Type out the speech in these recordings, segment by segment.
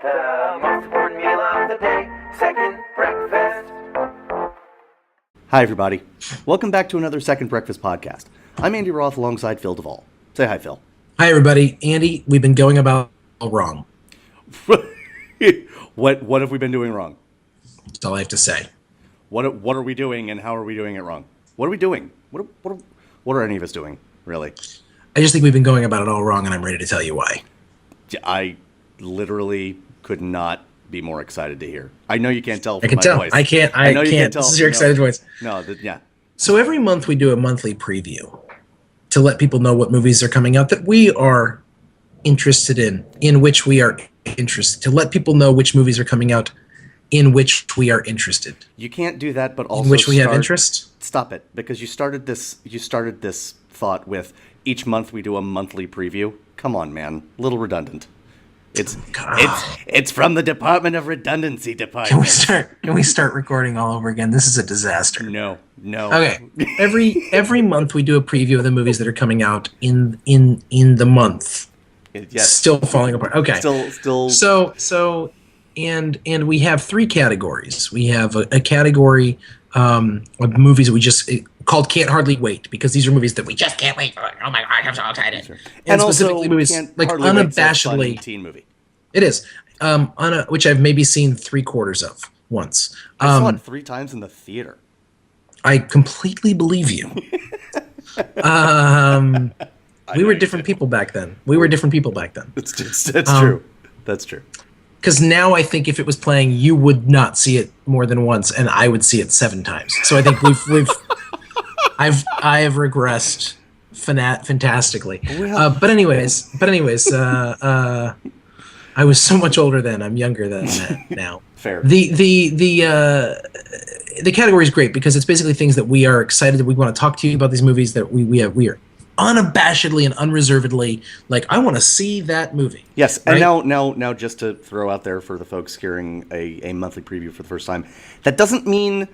The most important meal of the day, second breakfast. Hi, everybody. Welcome back to another Second Breakfast podcast. I'm Andy Roth alongside Phil Duvall. Say hi, Phil. Hi, everybody. Andy, we've been going about all wrong. What have we been doing wrong? That's all I have to say. What are we doing, and how are we doing it wrong? What are we doing? What are any of us doing, really? I just think we've been going about it all wrong, and I'm ready to tell you why. I literally could not be more excited to hear. I know you can't tell from I can my tell. voice. I can't. I know you can't. tell. This is your excited voice. No, yeah. So every month we do a monthly preview to let people know what movies are coming out that we are interested in which we are interested, to let people know which movies are coming out in which we are interested. You can't do that, but also in which we have interest. Stop it, because you started this thought with each month we do a monthly preview. Come on, man, a little redundant. It's from the Department of Redundancy Department. Can we start recording all over again? This is a disaster. No. Okay. Every month we do a preview of the movies that are coming out in the month. Yes. Still falling apart. Okay. Still. So and we have three categories. We have a category of movies that we just called Can't Hardly Wait, because these are movies that we just can't wait for. Oh my god, I'm so excited. Sure. And also, specifically movies like unabashedly teen movie. It is. Which I've maybe seen 3/4 of once. I saw it 3 times in the theater. I completely believe you. We were different people back then. That's true. That's true. Because now I think if it was playing, you would not see it more than once, and I would see it 7 times. So I think I have regressed fantastically. But anyways, I was so much older then. I'm younger than that now. Fair. The category is great because it's basically things that we are excited that we want to talk to you about, these movies that we are unabashedly and unreservedly like, I want to see that movie. Yes, right? And now just to throw out there for the folks hearing a monthly preview for the first time, that doesn't mean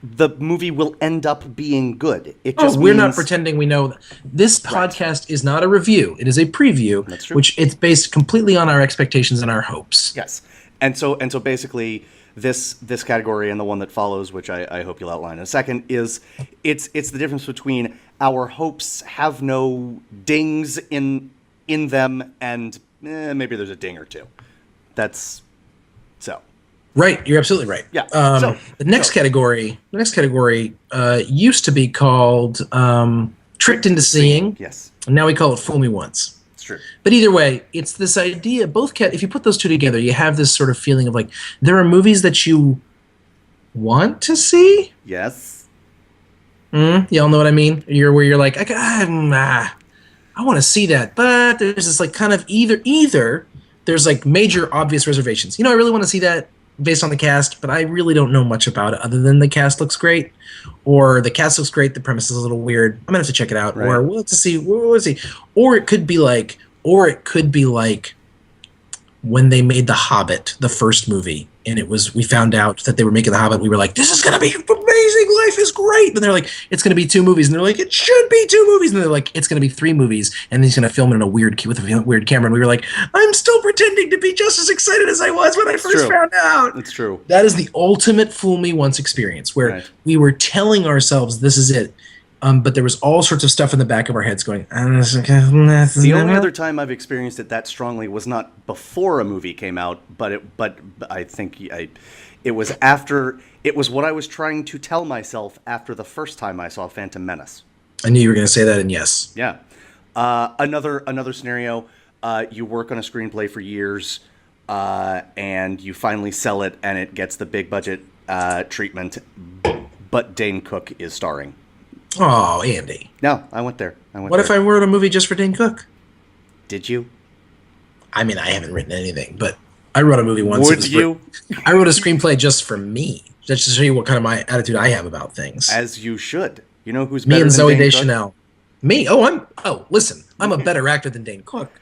the movie will end up being good. It just we're not pretending we know. This podcast is not a review. It is a preview. That's true. Which it's based completely on our expectations and our hopes. Yes. And so basically this category and the one that follows, which I hope you'll outline in a second, is it's the difference between our hopes have no dings in them and maybe there's a ding or two. That's so. Right, you're absolutely right. Yeah. The next category used to be called Tricked into Seeing. Yes. And now we call it Fool Me Once. It's true. But either way, it's this idea. If you put those two together, you have this sort of feeling of like there are movies that you want to see. Yes. Y'all know what I mean? Where you're like, I want to see that, but there's this like kind of either there's like major obvious reservations. I really want to see that based on the cast, but I really don't know much about it other than the cast looks great, or the cast looks great, the premise is a little weird, I'm gonna have to check it out, right. Or we'll see. Or it could be like when they made The Hobbit, the first movie, and we found out that they were making The Hobbit, we were like, this is gonna be amazing, life is great, and they're like, it's gonna be 2 movies, and they're like, it should be 2 movies, and they're like, it's gonna be 3 movies, and he's gonna film it in a weird camera, and we were like, I'm still pretending to be just as excited as I was when I first found out. It's true. That is the ultimate Fool Me Once experience, where we were telling ourselves this is it, but there was all sorts of stuff in the back of our heads going, the only other time I've experienced it that strongly was not before a movie came out, but I think it was after. It was what I was trying to tell myself after the first time I saw Phantom Menace. I knew you were going to say that, and yes. Yeah. Another scenario, you work on a screenplay for years, and you finally sell it, and it gets the big budget treatment, but Dane Cook is starring. Oh, Andy. No, I went there. What if I wrote a movie just for Dane Cook? Did you? I mean, I haven't written anything, but I wrote a movie once. Would you? I wrote a screenplay just for me, just to show you what kind of my attitude I have about things. As you should. You know who's me better and than Zooey Dane Deschanel. Cook? Me? Listen, I'm a better actor than Dane Cook.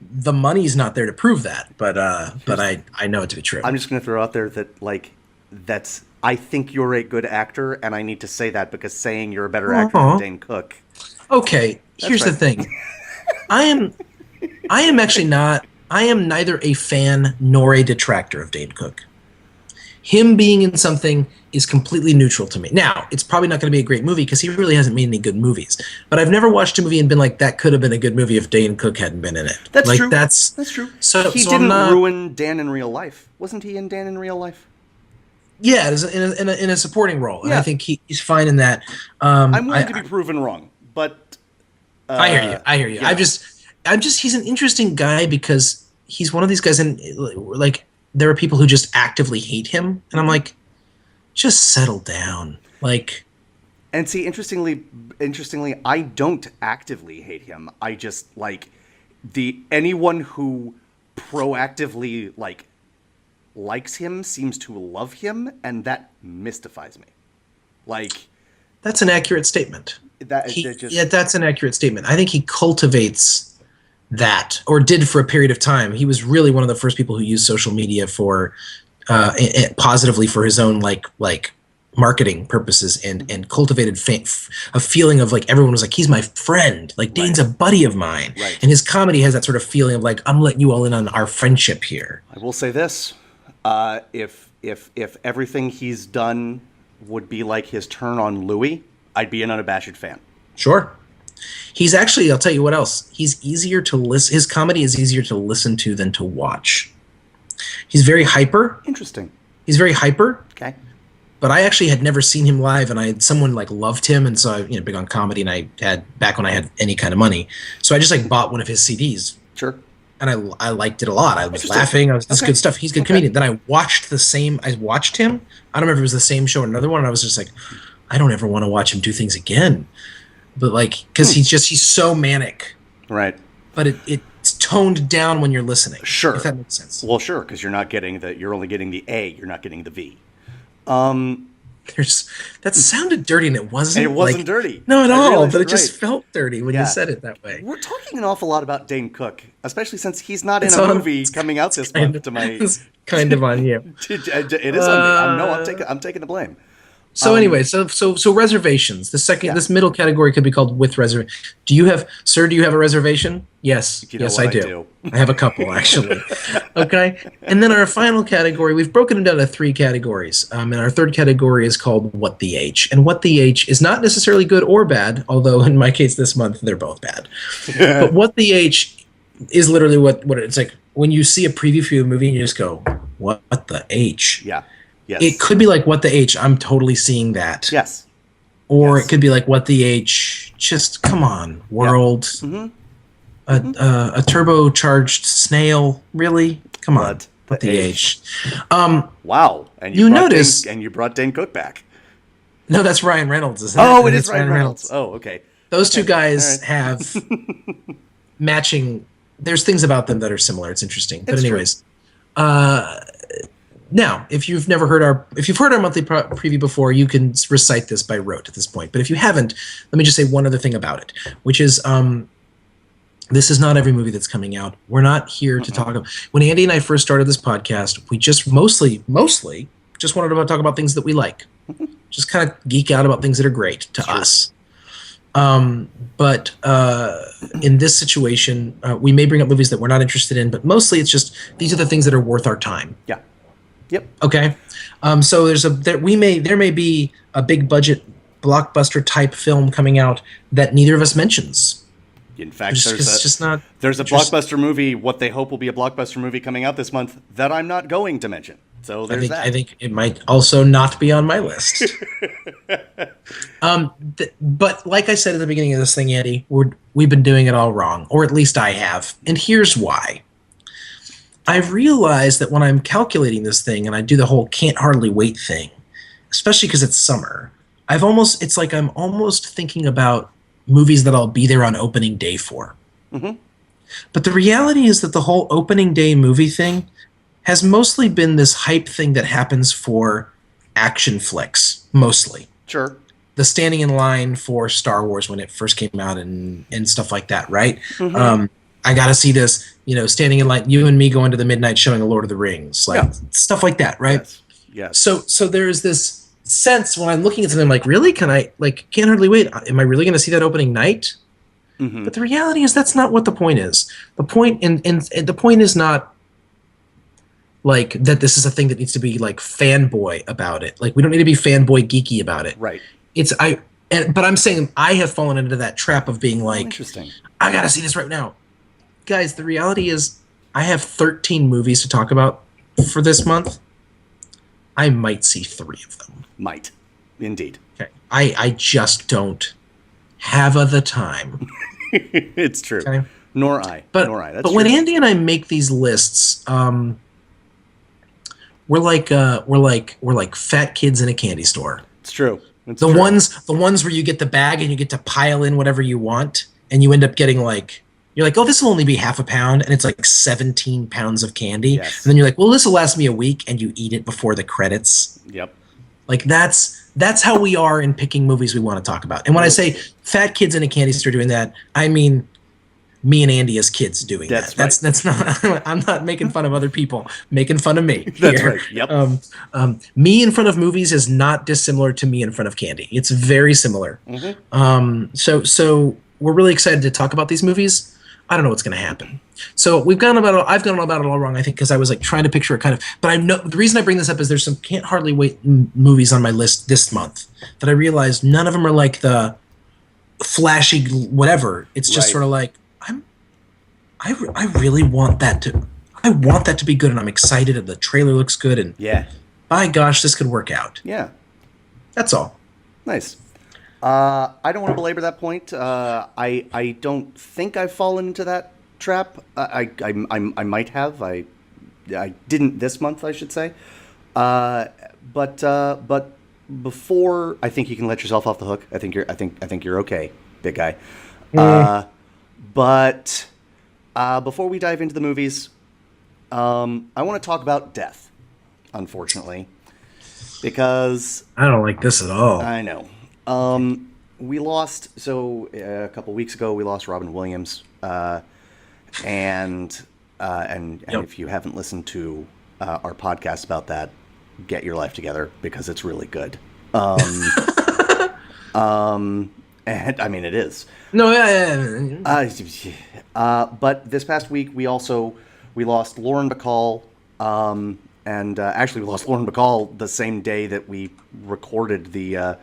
The money's not there to prove that, but I know it to be true. I'm just going to throw out there that I think you're a good actor, and I need to say that because saying you're a better actor than Dane Cook. Okay, here's the thing. I am actually not I am neither a fan nor a detractor of Dane Cook. Him being in something is completely neutral to me. Now, it's probably not going to be a great movie because he really hasn't made any good movies. But I've never watched a movie and been like, that could have been a good movie if Dane Cook hadn't been in it. That's like, true. That's true. So He so didn't I'm not, ruin Dan in real life. Wasn't he in Dan in real life? Yeah, in a supporting role, and Yeah. I think he's fine in that. I'm willing to be proven wrong, but I hear you. I hear you. yeah. I'm just. He's an interesting guy because he's one of these guys, and like there are people who just actively hate him, and I'm like, just settle down. Like, And see, interestingly, I don't actively hate him. I just like anyone who proactively likes him seems to love him, and that mystifies me. Like, that's an accurate statement. That's an accurate statement. I think he cultivates that, or did for a period of time. He was really one of the first people who used social media for positively for his own like marketing purposes, and cultivated a feeling of like everyone was like, he's my friend, like Dane's a buddy of mine, and his comedy has that sort of feeling of like, I'm letting you all in on our friendship here. I will say this: if everything he's done would be like his turn on Louis, I'd be an unabashed fan. Sure. He's actually, I'll tell you what else. He's easier to listen. His comedy is easier to listen to than to watch. He's very hyper. Interesting. He's very hyper. Okay. But I actually had never seen him live, and I had someone like loved him, and so I, big on comedy, and I had back when I had any kind of money, so I just like bought one of his CDs. Sure. And I liked it a lot. I was laughing. This good stuff. He's a good comedian. Then I watched him. I don't remember if it was the same show or another one, and I was just like, I don't ever want to watch him do things again. But like, because he's so manic. Right. But it's toned down when you're listening. Sure. If that makes sense. Well, sure, because you're only getting the A, you're not getting the V. That sounded dirty, and it wasn't. It wasn't dirty. No, at all. But it just felt dirty when you said it that way. We're talking an awful lot about Dane Cook, especially since he's not in a movie coming out this month. It's kind of on you. It is on me. I'm taking the blame. So anyway, so reservations. This middle category could be called with reservation. Do you have a reservation? Yes. Yes, I do. I have a couple, actually. Okay. And then our final category, we've broken it down to 3 categories. And our third category is called What the H. And What the H is not necessarily good or bad, although in my case this month they're both bad. But What the H is literally what it's like when you see a preview for a movie and you just go, what the H? Yeah. Yes. It could be like, what the H, I'm totally seeing that. Yes. Or it could be like, what the H, just come on, world. Yeah. A turbocharged snail, really? Come on. What the H. Wow. And you notice. And you brought Dane Cook back. No, that's Ryan Reynolds, isn't it? Oh, it is Ryan Reynolds. Oh, okay. Those two guys have matching. There's things about them that are similar. It's interesting. But anyways. Now, if you've heard our monthly preview before, you can recite this by rote at this point. But if you haven't, let me just say one other thing about it, which is this is not every movie that's coming out. We're not here to talk about. When Andy and I first started this podcast, we just mostly just wanted to talk about things that we like, just kind of geek out about things that are great to us. But in this situation, we may bring up movies that we're not interested in, but mostly it's just these are the things that are worth our time. Yeah. Yep. Okay. So there may be a big budget blockbuster type film coming out that neither of us mentions. In fact, there's a blockbuster movie, what they hope will be a blockbuster movie coming out this month that I'm not going to mention. So there's that. I think it might also not be on my list. But like I said at the beginning of this thing, Andy, we've been doing it all wrong, or at least I have. And here's why. I've realized that when I'm calculating this thing and I do the whole can't hardly wait thing, especially because it's summer, it's like I'm almost thinking about movies that I'll be there on opening day for. Mm-hmm. But the reality is that the whole opening day movie thing has mostly been this hype thing that happens for action flicks, mostly. Sure. The standing in line for Star Wars when it first came out and stuff like that, right? Mm-hmm. I got to see this, standing in line, you and me going to the midnight showing of Lord of the Rings, stuff like that, right? Yes. So there's this sense when I'm looking at something, I'm like, really? Can I, can't hardly wait. Am I really going to see that opening night? But the reality is that's not what the point is. The point and the point is not like that this is a thing that needs to be like fanboy about it. Like we don't need to be fanboy geeky about it. Right. But I'm saying I have fallen into that trap of being like, Interesting. I gotta see this right now. Guys, the reality is I have 13 movies to talk about for this month. I might see 3 of them. Might. Indeed. Okay. I just don't have the time. It's true. Okay. Nor I. But That's but true. when Andy and I make these lists, we're like fat kids in a candy store. It's true. It's The true. ones where you get the bag and you get to pile in whatever you want, and you end up getting like you're like, oh, this will only be half a pound, and it's like 17 pounds of candy. Yes. And then you're like, well, this will last me a week, and you eat it before the credits. Yep. Like that's how we are in picking movies we want to talk about. And when I say fat kids in a candy store doing that, I mean me and Andy as kids doing That's that. right. That's not. I'm not making fun of other people. Making fun of me. That's here. right. Yep. Me in front of movies is not dissimilar to me in front of candy. It's very similar. So we're really excited to talk about these movies. I don't know what's going to happen. So I've gone about it all wrong, I think, because I was like trying to picture it kind of. But I know the reason I bring this up is there's some can't hardly wait movies on my list this month that I realized none of them are like the flashy whatever. It's just Right. sort of like I really want that to be good, and I'm excited, and the trailer looks good, and Yeah. by gosh, this could work out. Yeah. That's all. Nice. I don't want to belabor that point. I don't think I've fallen into that trap. I might have. I didn't this month, I should say. But before I think you can let yourself off the hook. I think you're okay, big guy. But before we dive into the movies, I want to talk about death, unfortunately, because I don't like this at all. I know. We lost, a couple weeks ago, we lost Robin Williams. And Yep. if you haven't listened to our podcast about that, get your life together because it's really good. And I mean, it is. No, yeah. But this past week, we lost Lauren Bacall, and actually we lost Lauren Bacall the same day that we recorded the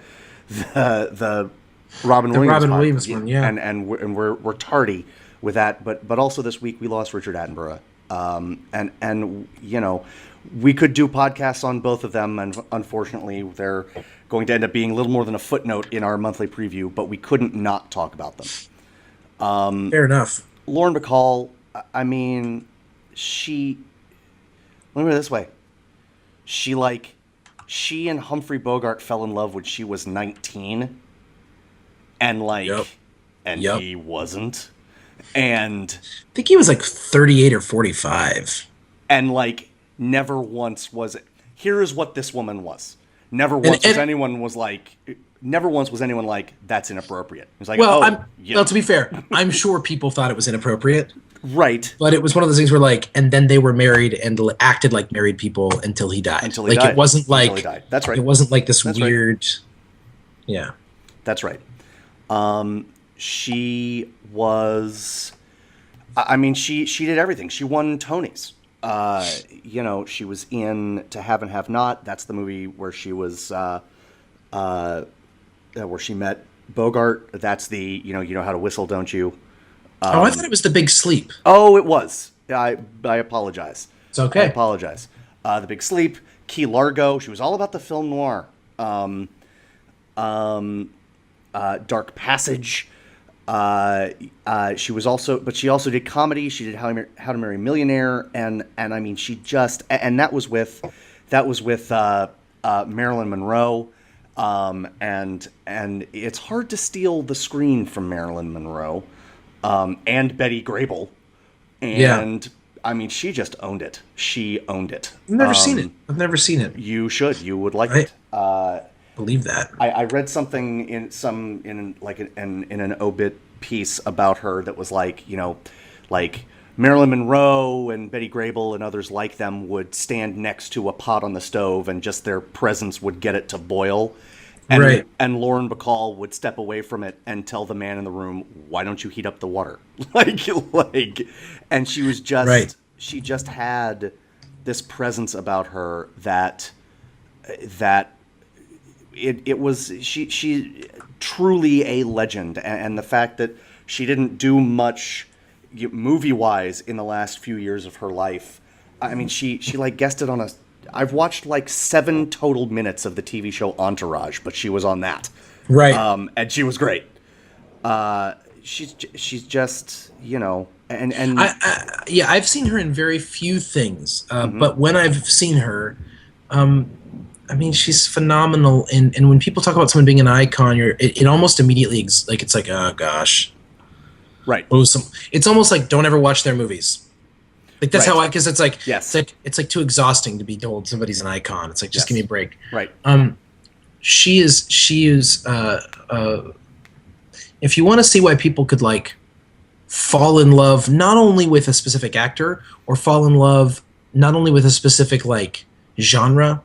Robin Williams Robin pod. Williams one, yeah. And we're tardy with that, but also this week we lost Richard Attenborough, and you know, we could do podcasts on both of them, and unfortunately they're going to end up being a little more than a footnote in our monthly preview, but we couldn't not talk about them. Fair enough. Lauren Bacall, I mean, let me put it this way. She and Humphrey Bogart fell in love when she was 19. And Yep. he wasn't. And I think he was like 38 or 45. never once was it. Here is what this woman was. Never once was anyone like, that's inappropriate. It was like, Well, yeah. well, to be fair, I'm sure people thought it was inappropriate, Right. but it was one of those things where like, and then they were married and acted like married people until he died. Until he like died. it wasn't like Until he died. That's right. It wasn't like this That's right. weird. Yeah. That's right. She was, I mean, she did everything. She won Tonys. You know, she was in To Have and Have Not. That's the movie where she was, where she met Bogart. That's the, you know how to whistle, don't you? I thought it was The Big Sleep. Oh, it was. I apologize. It's okay. I apologize. The Big Sleep, Key Largo. She was all about the film noir. Dark Passage. She was also, but she also did comedy. She did How to Marry a Millionaire, and I mean, she just, and that was with Marilyn Monroe, and it's hard to steal the screen from Marilyn Monroe, and Betty Grable, and I mean, she just owned it. She owned it. I've never seen it. I've never seen it. You should. You would like Right. it. Believe that. I read something in an obit piece about her that was like, you know, like Marilyn Monroe and Betty Grable and others like them would stand next to a pot on the stove and just their presence would get it to boil. And, Right. and Lauren Bacall would step away from it and tell the man in the room, "Why don't you heat up the water?" like, and she was just, Right. she just had this presence about her that it was, she truly a legend. And the fact that she didn't do much movie wise in the last few years of her life. I mean, she like guested on I've watched like 7 total minutes of the TV show Entourage, but she was on that. Right. And she was great. She's just, and Yeah, I've seen her in very few things, but when I've seen her, I mean, she's phenomenal. And when people talk about someone being an icon, it almost immediately it's like, oh gosh, right. oh, it's almost like don't ever watch their movies. Like that's Right. how because it's like Yes. it's like too exhausting to be told somebody's an icon. It's like just Yes. give me a break. Right. She is if you want to see why people could like fall in love not only with a specific actor or fall in love not only with a specific like genre,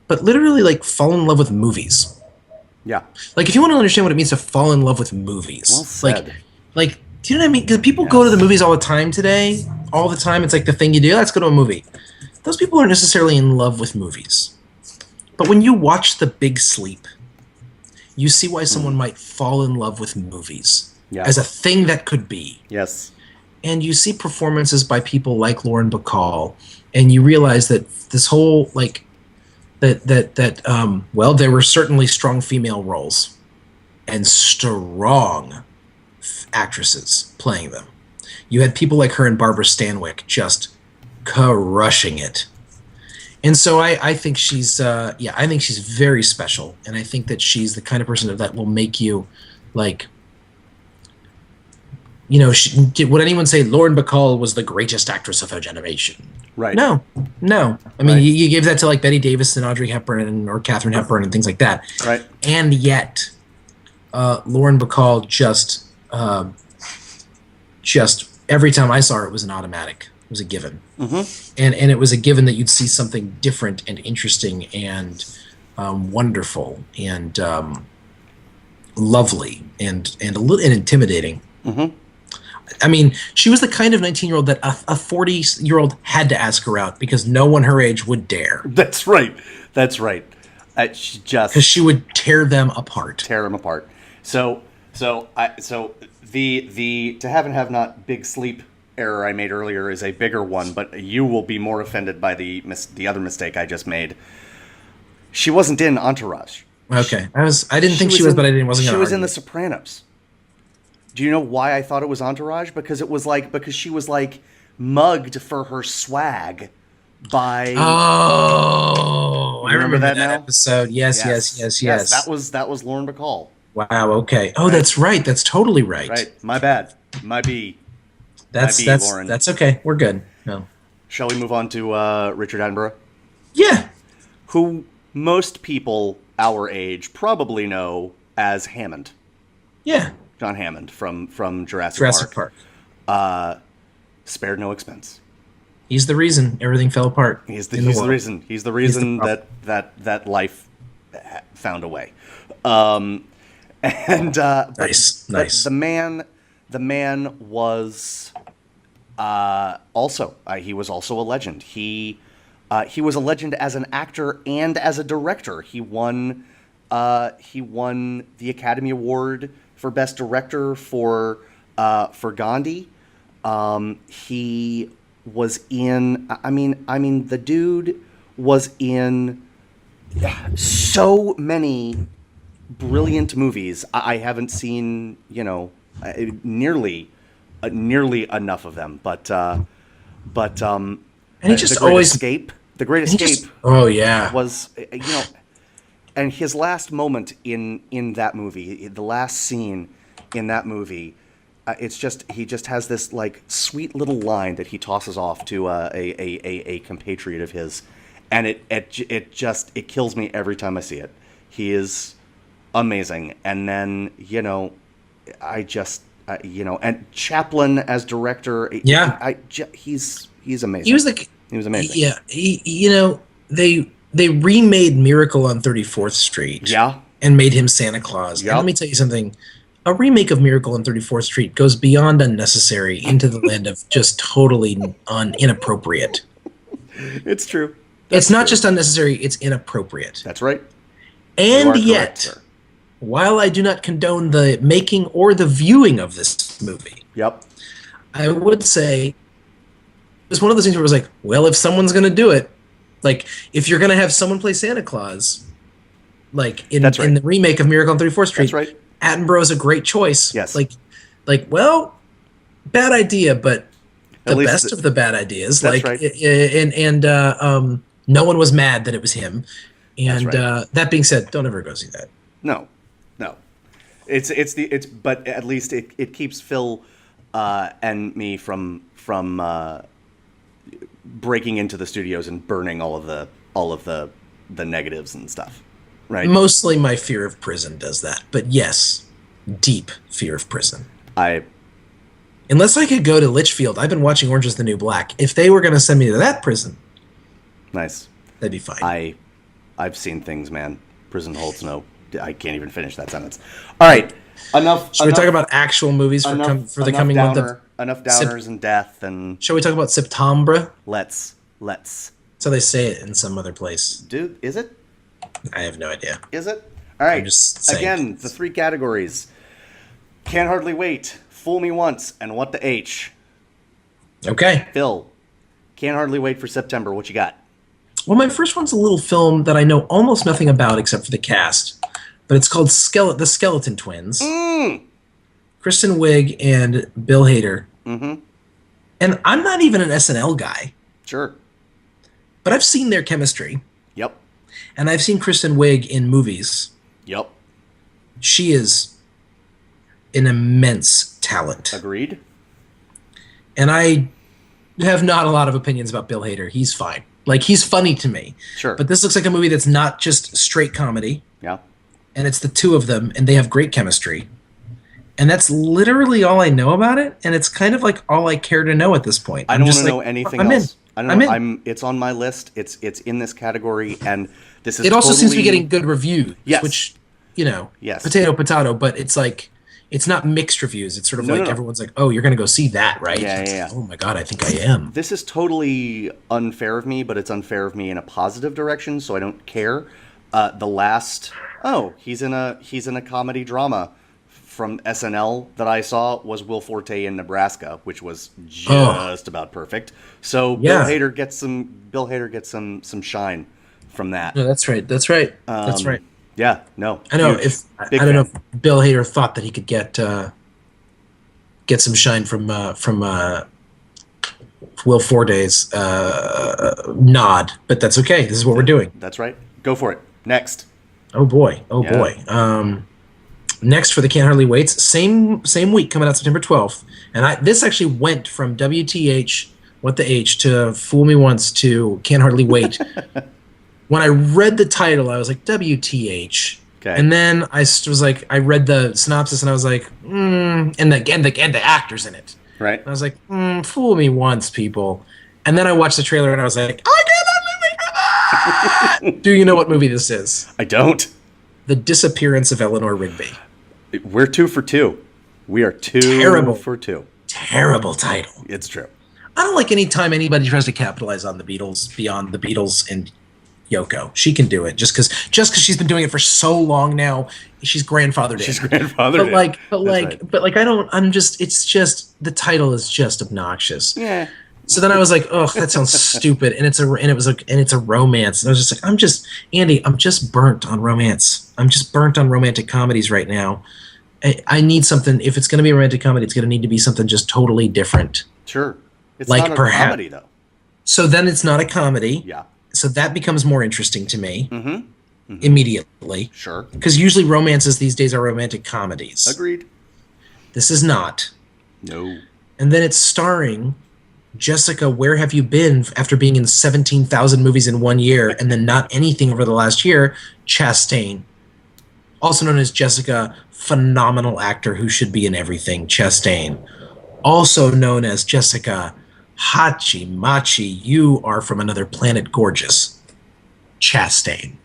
but literally like fall in love with movies. Yeah. Like if you want to understand what it means to fall in love with movies, Well said. like do you know what I mean? Because people go to the movies all the time today. All the time, it's like the thing you do. Let's go to a movie. Those people aren't necessarily in love with movies. But when you watch The Big Sleep, you see why someone might fall in love with movies Yeah. as a thing that could be. Yes. And you see performances by people like Lauren Bacall, and you realize that this whole like well, there were certainly strong female roles and strong actresses playing them. You had people like her and Barbara Stanwyck just crushing it. And so I think she's I think she's very special, and I think that she's the kind of person that will make you like would anyone say Lauren Bacall was the greatest actress of her generation? Right. No. I mean, Right. you gave that to like Betty Davis and Audrey Hepburn or Katharine Hepburn and things like that. Right. And yet, Lauren Bacall just every time I saw her, it was an automatic. It was a given. Mm-hmm. And it was a given that you'd see something different and interesting and wonderful and lovely and a little and intimidating. Mm-hmm. I mean, she was the kind of 19-year-old that a 40-year-old had to ask her out because no one her age would dare. That's right. That's right. She just Because she would tear them apart. tear them apart. So the to have and have not Big Sleep error I made earlier is a bigger one, but you will be more offended by the other mistake I just made. She wasn't in Entourage. Okay, I didn't think she was, but I didn't. Wasn't. She gonna was in argue. The Sopranos. Do you know why I thought it was Entourage? Because she was like mugged for her swag by. Oh, I remember that that now? episode. Yes. That was Lauren Bacall. Wow. Okay. Oh, that's right. That's totally right. Right. My bad. My B. That's Lauren. that's okay. We're good. No. Shall we move on to Richard Attenborough? Yeah. Who most people our age probably know as Hammond. Yeah. John Hammond from Jurassic Park. Spared no expense. He's the reason everything fell apart. He's the world. reason. He's the reason problem. that life found a way. Nice. Nice. The man was he was also a legend. He was a legend as an actor and as a director. He won the Academy Award for Best Director for Gandhi. He was in. I mean, the dude was in so many brilliant movies. I haven't seen, nearly enough of them. But And he just The Great always Escape. The Great he Escape just- oh yeah. was, and his last moment in that movie, the last scene in that movie, he just has this like sweet little line that he tosses off to a compatriot of his, and it kills me every time I see it. He is amazing, and then and Chaplin as director. Yeah. He's amazing. He was like He was amazing. Yeah, they remade Miracle on 34th Street. Yeah. and made him Santa Claus. Yep. And let me tell you something. A remake of Miracle on 34th Street goes beyond unnecessary into the land of just totally inappropriate. It's true. It's not just unnecessary, it's inappropriate. That's right. And You are yet, correct, sir. while I do not condone the making or the viewing of this movie, Yep. I would say it's one of those things where it was like, well, if someone's going to do it, like if you're going to have someone play Santa Claus, like in the remake of Miracle on 34th Street, That's right. Attenborough's a great choice. Yes. Well, bad idea, but At the least best of the bad ideas. That's like, right. no one was mad that it was him. And That's right. that being said, don't ever go see that. No. But at least it keeps Phil and me from breaking into the studios and burning all of the negatives and stuff. Right. Mostly my fear of prison does that. But yes, deep fear of prison. Unless I could go to Litchfield, I've been watching Orange is the New Black. If they were going to send me to that prison, Nice. that'd be fine. I've seen things, man. Prison holds no. I can't even finish that sentence. All right. Enough. Should we talk about actual movies for the coming month of? Enough downers and death and. Shall we talk about Septembre? Let's. That's how they say it in some other place. Dude, is it? I have no idea. Is it? All right. I'm just saying. Again, the three categories: Can't Hardly Wait, Fool Me Once, and What the H. Okay. Phil, Can't Hardly Wait for September. What you got? Well, my first one's a little film that I know almost nothing about except for the cast, but it's called The Skeleton Twins. Kristen Wiig and Bill Hader. Mm-hmm. And I'm not even an SNL guy, Sure. but I've seen their chemistry, Yep. and I've seen Kristen Wiig in movies. Yep. She is an immense talent. Agreed. And I have not a lot of opinions about Bill Hader. He's fine. Like, he's funny to me. Sure. But this looks like a movie that's not just straight comedy, Yeah. and it's the two of them, and they have great chemistry. And that's literally all I know about it, and it's kind of like all I care to know at this point. I don't want to know anything I'm else. in. I don't I'm know. in. It's on my list. It's in this category, and this is. It also seems to be totally- getting good reviews, Yes. which, Yes. potato, but it's like, it's not mixed reviews. It's sort of No. everyone's like, oh, you're going to go see that, right? Yeah. Oh my God, I think I am. This is totally unfair of me, but it's unfair of me in a positive direction, so I don't care. He's in a comedy drama from SNL that I saw was Will Forte in Nebraska, which was just about perfect. So Yeah. Bill Hader gets some shine from that. No, that's right. That's right. Yeah, no. I know huge. I Big don't know fan. if Bill Hader thought that he could get some shine from Will Forte's nod, but that's okay. This is what we're doing. That's right. Go for it. Next. Oh boy. Yeah. Boy. Next for the Can't Hardly Waits, same week, coming out September 12th, and this actually went from WTH, What the H, to Fool Me Once to Can't Hardly Wait. When I read the title, I was like, WTH. Okay. And then I was like, I read the synopsis and I was like, and the actors in it. Right. And I was like, Fool Me Once, people. And then I watched the trailer and I was like, I cannot wait for that! Do you know what movie this is? I don't. The Disappearance of Eleanor Rigby. We're 2 for 2. We are 2 Terrible. for 2. Terrible title. It's true. I don't like any time anybody tries to capitalize on the Beatles beyond the Beatles and Yoko. She can do it just because she's been doing it for so long now. She's grandfathered in. She's grandfathered in. It's just the title is just obnoxious. Yeah. So then I was like, oh, that sounds stupid. And it's a romance. And I was just like, Andy, I'm just burnt on romance. I'm just burnt on romantic comedies right now. I need something. If it's going to be a romantic comedy, it's going to need to be something just totally different. Sure. It's Like not a perhaps- comedy, though. So then it's not a comedy. Yeah. So that becomes more interesting to me Mm-hmm. immediately. Sure. Because usually romances these days are romantic comedies. Agreed. This is not. No. And then it's starring Jessica, where have you been after being in 17,000 movies in 1 year and then not anything over the last year? Chastain. Also known as Jessica, phenomenal actor who should be in everything, Chastain. Also known as Jessica, Hachi Machi, you are from another planet gorgeous, Chastain.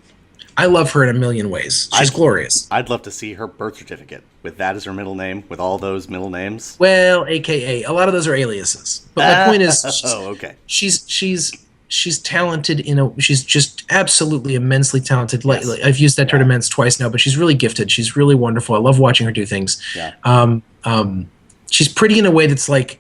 I love her in a million ways. She's glorious. I'd love to see her birth certificate with that as her middle name, with all those middle names. Well, AKA, a lot of those are aliases. But my point is, okay. she's talented she's just absolutely immensely talented. Like I've used that term immense twice now, but she's really gifted. She's really wonderful. I love watching her do things. Yeah. She's pretty in a way that's like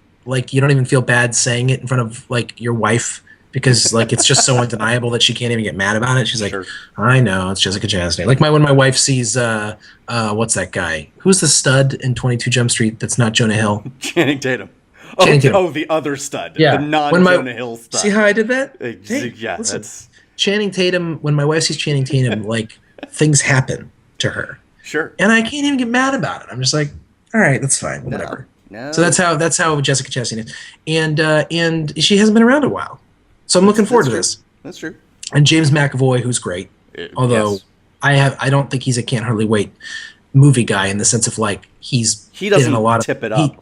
you don't even feel bad saying it in front of like your wife. Because like it's just so undeniable that she can't even get mad about it. She's like, Sure. I know, it's Jessica Chastain. Like when my wife sees what's that guy? Who's the stud in 22 Jump Street that's not Jonah Hill? Channing Tatum. Channing Tatum. The other stud. Yeah. The non-Jonah Hill stud. See how I did that? Yeah, listen, that's... Channing Tatum, when my wife sees Channing Tatum, like things happen to her. Sure. And I can't even get mad about it. I'm just like, all right, that's fine, whatever. No. So that's how Jessica Chastain is. And she hasn't been around a while. So I'm looking forward to this. That's true. And James McAvoy, who's great. Although I don't think he's a can't hardly wait movie guy in the sense of like he doesn't been in a lot tip it up.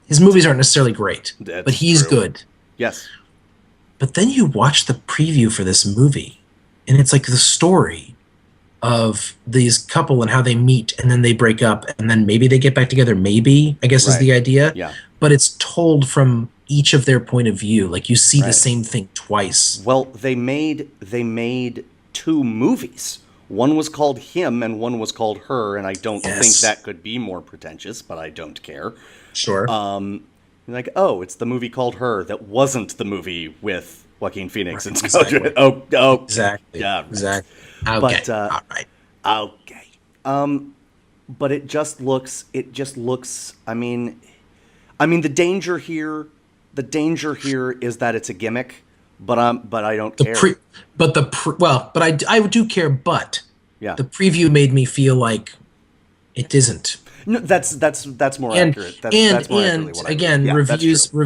His movies aren't necessarily great, That's but he's true. good. Yes. But then you watch the preview for this movie, and it's like the story of these couple and how they meet, and then they break up, and then maybe they get back together. Maybe, I guess, is the idea. Yeah. But it's told from each of their point of view. Like you see the same thing twice. Well, they made 2 movies. One was called Him and one was called Her, and I don't think that could be more pretentious, but I don't care. Sure. Like, oh, it's the movie called Her that wasn't the movie with Joaquin Phoenix and Exactly. Oh, Exactly. yeah, Exactly. Okay. But, all right. okay. But it just looks. I mean, the danger here is that it's a gimmick, but I don't care. But I do care. But Yeah. the preview made me feel like it isn't. No, that's more accurate. That's more accurately what I again, mean. Yeah,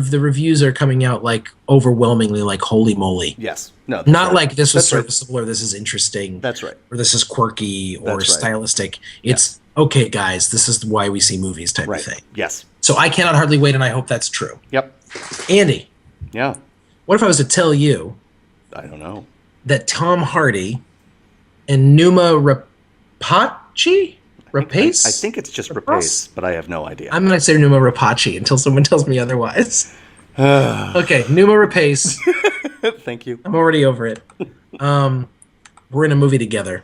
the reviews are coming out like overwhelmingly like holy moly. yes. No. That's Not right. like this was That's right. serviceable or this is interesting. That's right. Or this is quirky or That's right. stylistic. It's okay, guys. This is why we see movies type Right. of thing. Yes. So I cannot hardly wait, and I hope that's true. Yep. Andy, Yeah. what if I was to tell you I don't know. that Tom Hardy and Numa Rapace? I think it's just Rapace, but I have no idea. I'm going to say Numa Rapace until someone tells me otherwise. Okay, Numa Rapace. Thank you. I'm already over it. We're in a movie together.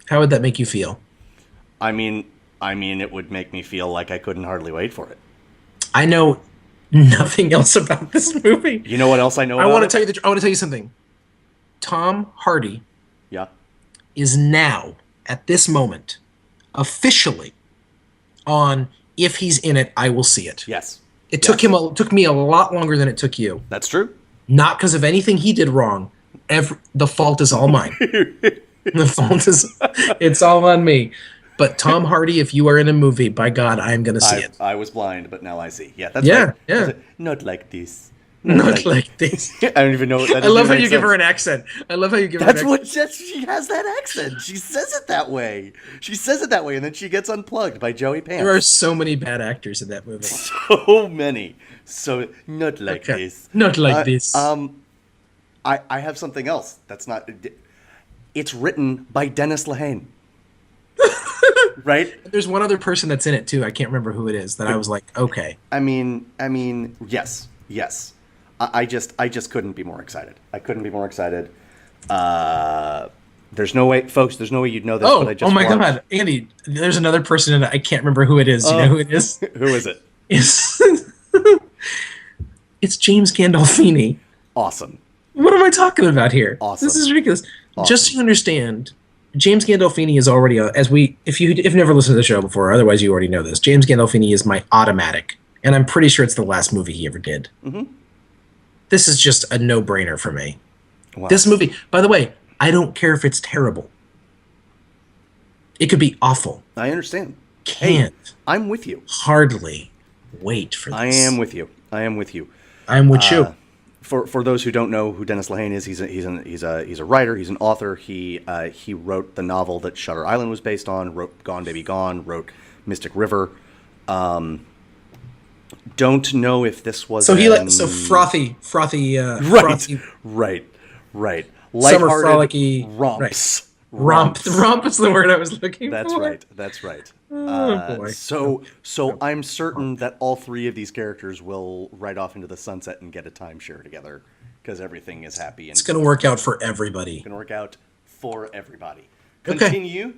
How would that make you feel? I mean, it would make me feel like I couldn't hardly wait for it. I know nothing else about this movie. You know what else I know? I about want it? to tell you something. Tom Hardy Yeah. is now at this moment officially on if he's in it, I will see it. Yes. It took me a lot longer than it took you. That's true. Not because of anything he did wrong. The fault is all mine. It's all on me. But Tom Hardy, if you are in a movie, by God, I am going to see it. I was blind, but now I see. Yeah, that's Yeah, right. yeah. Not like this. Not like this. I don't even know what that I love how you makes give her sense. an accent. I love how you give her That's an what accent. she has that accent. She says it that way. She says it that way, and then she gets unplugged by Joey Pants. There are so many bad actors in that movie. so many. So not like Okay. this. Not like this. I have something else. That's not. It's written by Dennis Lehane. Right? There's one other person that's in it too. I can't remember who it is. That I was like, okay. I mean, yes. I just couldn't be more excited. I couldn't be more excited. There's no way, folks. There's no way you'd know this. But I just my watched- God, Andy! There's another person in it. I can't remember who it is. Do you know who it is? Who is it? It's James Gandolfini. Awesome. What am I talking about here? Awesome. This is ridiculous. Awesome. Just so you understand, James Gandolfini is already if you've never listened to the show before, otherwise you already know this. James Gandolfini is my automatic, and I'm pretty sure it's the last movie he ever did. Mm-hmm. This is just a no-brainer for me. Wow. This movie, by the way, I don't care if it's terrible. It could be awful. I understand. Can't I'm with you. hardly wait for this. I am with you. I'm with you. For those who don't know who Dennis Lehane is, he's a writer. He's an author. He wrote the novel that Shutter Island was based on. Wrote Gone Baby Gone. Wrote Mystic River. Don't know if this was So frothy, right, frothy, right. summer Lighthearted frolicky romps, Romps. Romp is the word I was looking That's for. right. That's right. Oh, boy. So I'm certain that all three of these characters will ride off into the sunset and get a timeshare together because everything is happy and It's going to work out for everybody. going to work out for everybody. Okay. Continue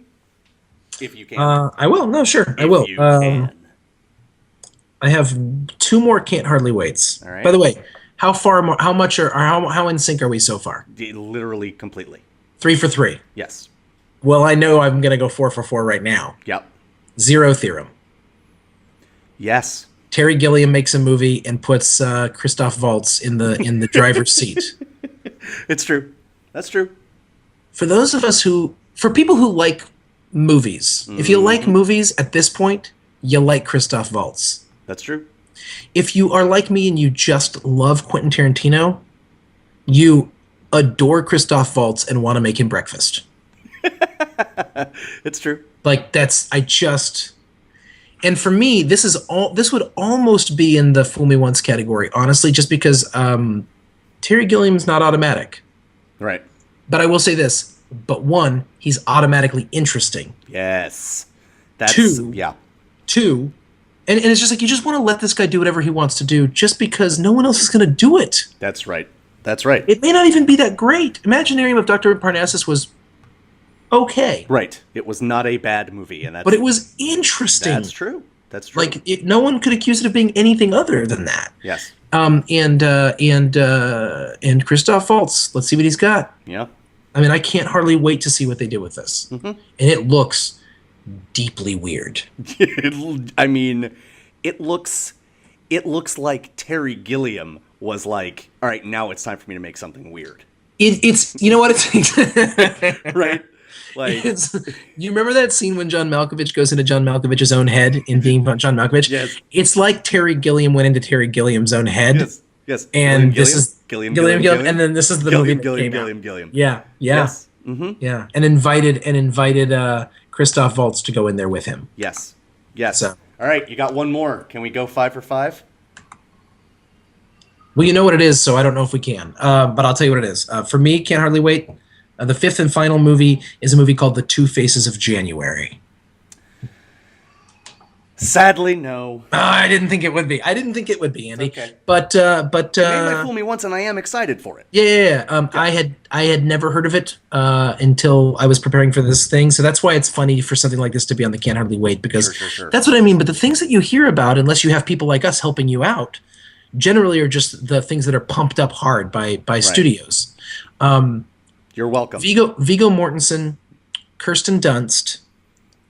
if you can. I will. No, sure. I If will. you can. I have two more Can't Hardly Waits. All right. By the way, how much or how in sync are we so far? Literally, completely. 3 for 3. Yes. Well, I know I'm going to go 4 for 4 right now. Yep. Zero Theorem. Yes. Terry Gilliam makes a movie and puts Christoph Waltz in the driver's seat. It's true. That's true. For those of us for people who like movies, if you like movies at this point, you like Christoph Waltz. That's true. If you are like me and you just love Quentin Tarantino, you adore Christoph Waltz and want to make him breakfast. It's true. Like and for me, this would almost be in the Fool Me Once category, honestly, just because Terry Gilliam's not automatic. Right. But I will say this, but one, he's automatically interesting. Yes. That's Two. Yeah. Two, and it's just like you just want to let this guy do whatever he wants to do just because no one else is going to do it. That's right. That's right. It may not even be that great. Imaginarium of Dr. Parnassus was okay. Right. It was not a bad movie, and But it was interesting. That's true. That's true. Like no one could accuse it of being anything other than that. Yes. And Christoph Waltz, let's see what he's got. Yeah. I mean, I can't hardly wait to see what they do with this. Mm-hmm. And it looks deeply weird. I mean, it looks like Terry Gilliam was like, all right, now it's time for me to make something weird. It's you know what it's Right. Like, you remember that scene when John Malkovich goes into John Malkovich's own head in being John Malkovich? Yes. It's like Terry Gilliam went into Terry Gilliam's own head. Yes. Yes. And Gilliam, this is Gilliam, and then this is the movie that came out. Gilliam. Yeah. Yes. Mm-hmm. Yeah. And invited Christoph Waltz to go in there with him. Yes. Yes. So. All right, you got one more. Can we go 5 for 5? Well, you know what it is, so I don't know if we can. But I'll tell you what it is. For me, Can't Hardly Wait. The fifth and final movie is a movie called The Two Faces of January. Sadly, no. I didn't think it would be. Andy. Okay. But You made Fool Me Once, and I am excited for it. Yeah. I had never heard of it until I was preparing for this thing. So that's why it's funny for something like this to be on the Can't Hardly Wait, because Sure. that's what I mean. But the things that you hear about, unless you have people like us helping you out, generally are just the things that are pumped up hard by studios. You're welcome. Viggo Mortensen, Kirsten Dunst,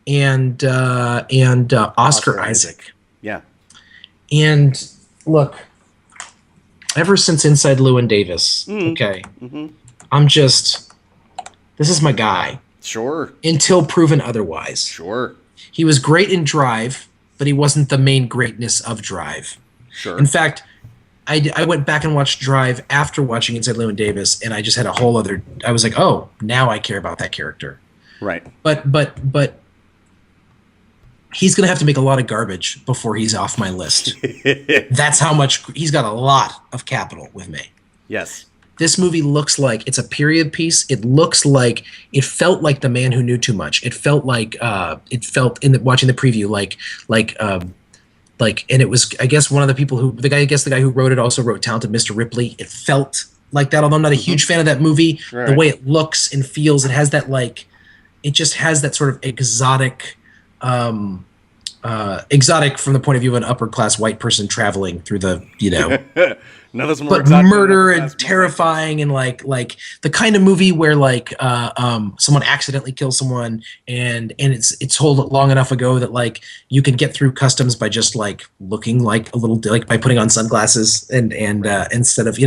and Oscar Isaac. Yeah. And look, ever since Inside Llewyn Davis, okay, this is my guy. Sure. Until proven otherwise. Sure. He was great in Drive, but he wasn't the main greatness of Drive. Sure. In fact, I went back and watched Drive after watching Inside Llewyn Davis, and I just had a whole other. I was like, oh, now I care about that character. Right. But he's gonna have to make a lot of garbage before he's off my list. That's how much he's got. A lot of capital with me. Yes. This movie looks like it's a period piece. It felt like The Man Who Knew Too Much. It felt like watching the preview and it was, I guess, one of the guy who wrote it also wrote Talented Mr. Ripley. It felt like that, although I'm not a huge fan of that movie. Right. The way it looks and feels, it has that it just has that sort of exotic from the point of view of an upper class white person traveling through the, but murder and terrifying and like the kind of movie where someone accidentally kills someone and it's told long enough ago that you can get through customs by just looking like a little by putting on sunglasses and instead of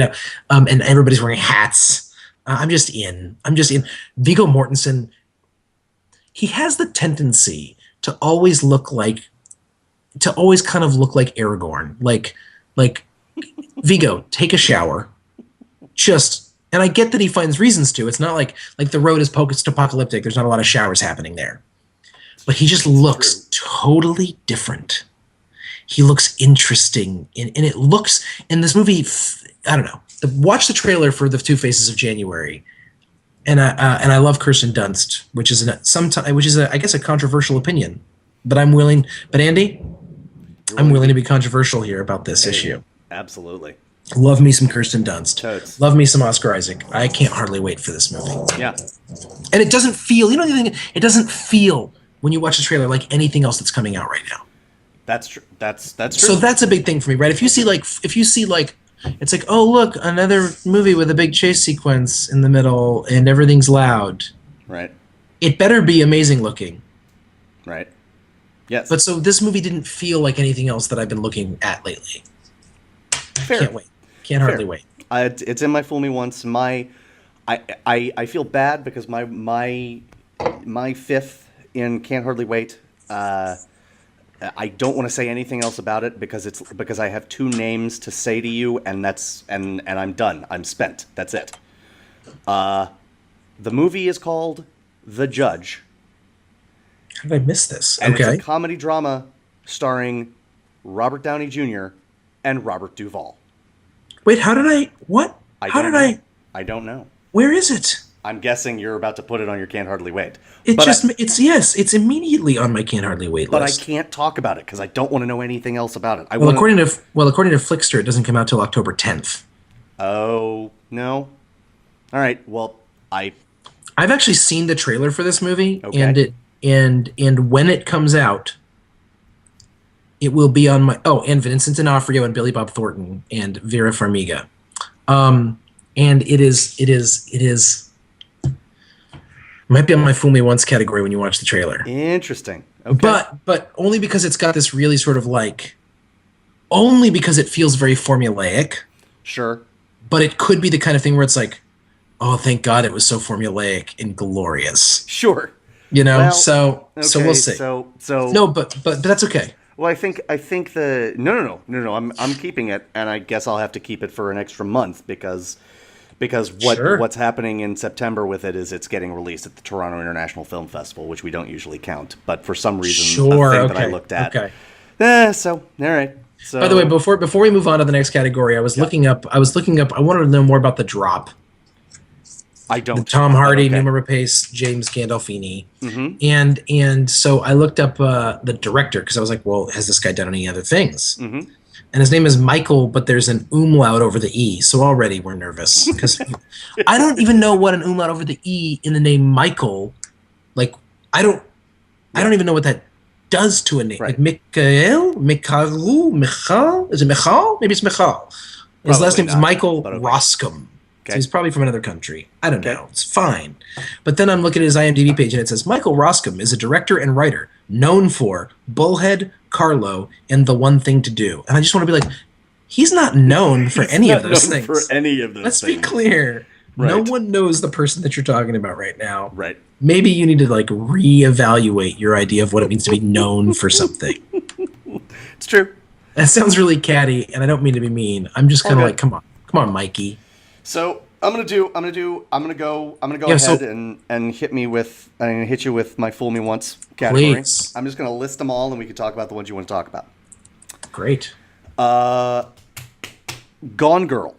and everybody's wearing hats. I'm just in. Viggo Mortensen. He has the tendency to always kind of look like Aragorn, like Viggo, take a shower. And I get that he finds reasons to. It's not like the road is post-apocalyptic. There's not a lot of showers happening there. But he just looks totally different. He looks interesting. And it looks, in this movie, I don't know. Watch the trailer for The Two Faces of January. and I love Kirsten Dunst, which is I guess a controversial opinion, but I'm willing. But Andy, I'm willing to be controversial here about this issue. Absolutely. Love me some Kirsten Dunst. Totes. Love me some Oscar Isaac. I can't hardly wait for this movie. Yeah. And it doesn't feel, you know, the thing, it doesn't feel when you watch the trailer like anything else that's coming out right now. That's true. That's true. So that's a big thing for me, right? If you see like, it's like, oh look, another movie with a big chase sequence in the middle and everything's loud. Right. It better be amazing looking. Right. Yes. But so this movie didn't feel like anything else that I've been looking at lately. Fair. Can't wait. Can't hardly wait. It's in my Fool Me Once. I feel bad because my fifth in Can't Hardly Wait. I don't want to say anything else about it because I have two names to say to you, and I'm done. I'm spent. That's it. The movie is called The Judge. How did I miss this? And Okay. it's a comedy drama starring Robert Downey Jr. and Robert Duvall. Wait, how did I? What? I don't know. Where is it? I'm guessing you're about to put it on your Can't Hardly Wait. It's immediately on my Can't Hardly Wait But list. I can't talk about it because I don't want to know anything else about it. According to Flickster, it doesn't come out till October 10th. Oh, no? All right, well, I've actually seen the trailer for this movie, Okay. and when it comes out, it will be on my and Vincent D'Onofrio and Billy Bob Thornton and Vera Farmiga, and it is might be on my Fool Me Once category when you watch the trailer, Interesting. Okay. but only because it's got this really sort of like, only because it feels very formulaic, Sure. but it could be the kind of thing where it's like, oh, thank God it was so formulaic and glorious. Sure. You know, Well, so Okay, we'll see. So No, but that's okay. Well, I think the no. I'm keeping it, and I guess I'll have to keep it for an extra month because Sure. what's happening in September with it is it's getting released at the Toronto International Film Festival, which we don't usually count, but for some reason Sure. a thing Okay. that I looked at. Okay. So all right. So By the way, before we move on to the next category, I was looking up. I wanted to know more about The Drop. I don't. Tom Hardy, Okay. Numa Rapace, James Gandolfini, Mm-hmm. and so I looked up the director because I was like, well, has this guy done any other things? Mm-hmm. And his name is Michael, but there's an umlaut over the E, so already we're nervous because I don't even know what an umlaut over the E in the name Michael, like I don't even know what that does to a name. Right. Like Michael, is it Michal? Maybe it's Michal. His last Probably name is not, Michael but okay. Roscom. So Okay. he's probably from another country. I don't know. It's fine. But then I'm looking at his IMDb page and it says Michael Roscom is a director and writer known for Bullhead, Carlo, and The One Thing to Do. And I just want to be like, he's not known for any of those Known things. For any of those Let's things. be clear. No Right. one knows the person that you're talking about right now. Right. Maybe you need to like reevaluate your idea of what it means to be known for something. It's true. That sounds really catty, and I don't mean to be mean. I'm just kind of Okay. like, come on, Mikey. So I'm gonna go Yeah, ahead so- and hit you with my Fool Me Once category. Please. I'm just gonna list them all and we can talk about the ones you want to talk about. Great. Gone Girl,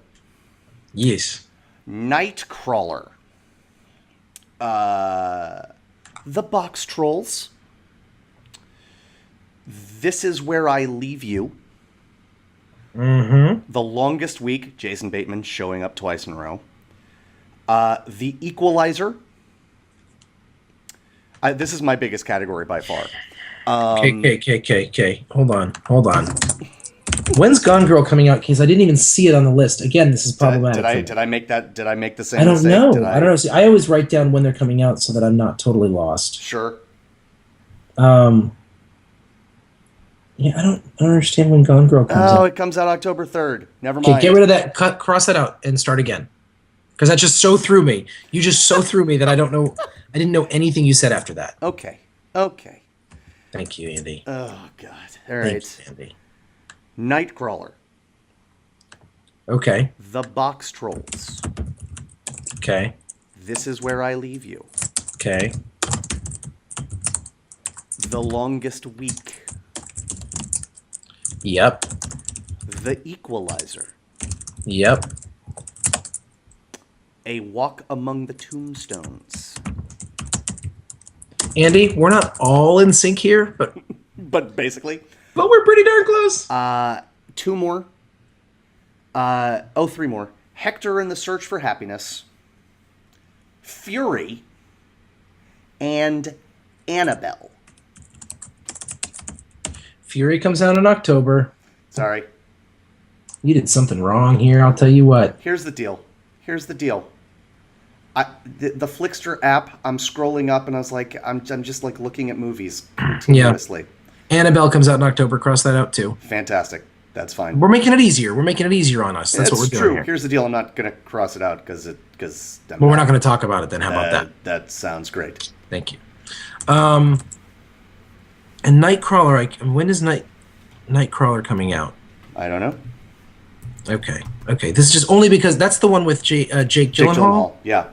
Yes. Nightcrawler, The Box Trolls, This Is Where I Leave You, Mm-hmm. The Longest Week, Jason Bateman showing up twice in a row, The Equalizer. This is my biggest category by far. Okay. Hold on. When's Gone Girl coming out? Because I didn't even see it on the list. Again, this is problematic. Did I make the same I don't mistake? know. I don't know. See, I always write down when they're coming out so that I'm not totally lost. Sure. Yeah, I don't understand when Gone Girl comes Oh, out. it comes out October 3rd. Never Okay, mind. get rid of that. Cross that out and start again. Because that just so threw me. You just so threw me that I don't know. I didn't know anything you said after that. Okay. Thank you, Andy. Oh, God. All right. Thanks, Andy. Nightcrawler. Okay. The Box Trolls. Okay. This Is Where I Leave You. Okay. The Longest Week. Yep. The Equalizer. Yep. A Walk Among the Tombstones. Andy, we're not all in sync here, but But basically, we're pretty darn close. two more. Three more. Hector and the Search for Happiness, Fury, and Annabelle. Fury comes out in October. Sorry. You did something wrong here, I'll tell you what. Here's the deal. The Flickster app, I'm scrolling up and I was like, I'm just like looking at movies continuously. Annabelle comes out in October. Cross that out too. Fantastic. That's fine. We're making it easier. We're making it easier on us. That's what we're doing true. here. Here's the deal. I'm not going to cross it out because Well, we're not going to talk about it then. How about that? That sounds great. Thank you. And Nightcrawler. When is Nightcrawler coming out? I don't know. Okay. This is just only because that's the one with Jake Gyllenhaal. Yeah.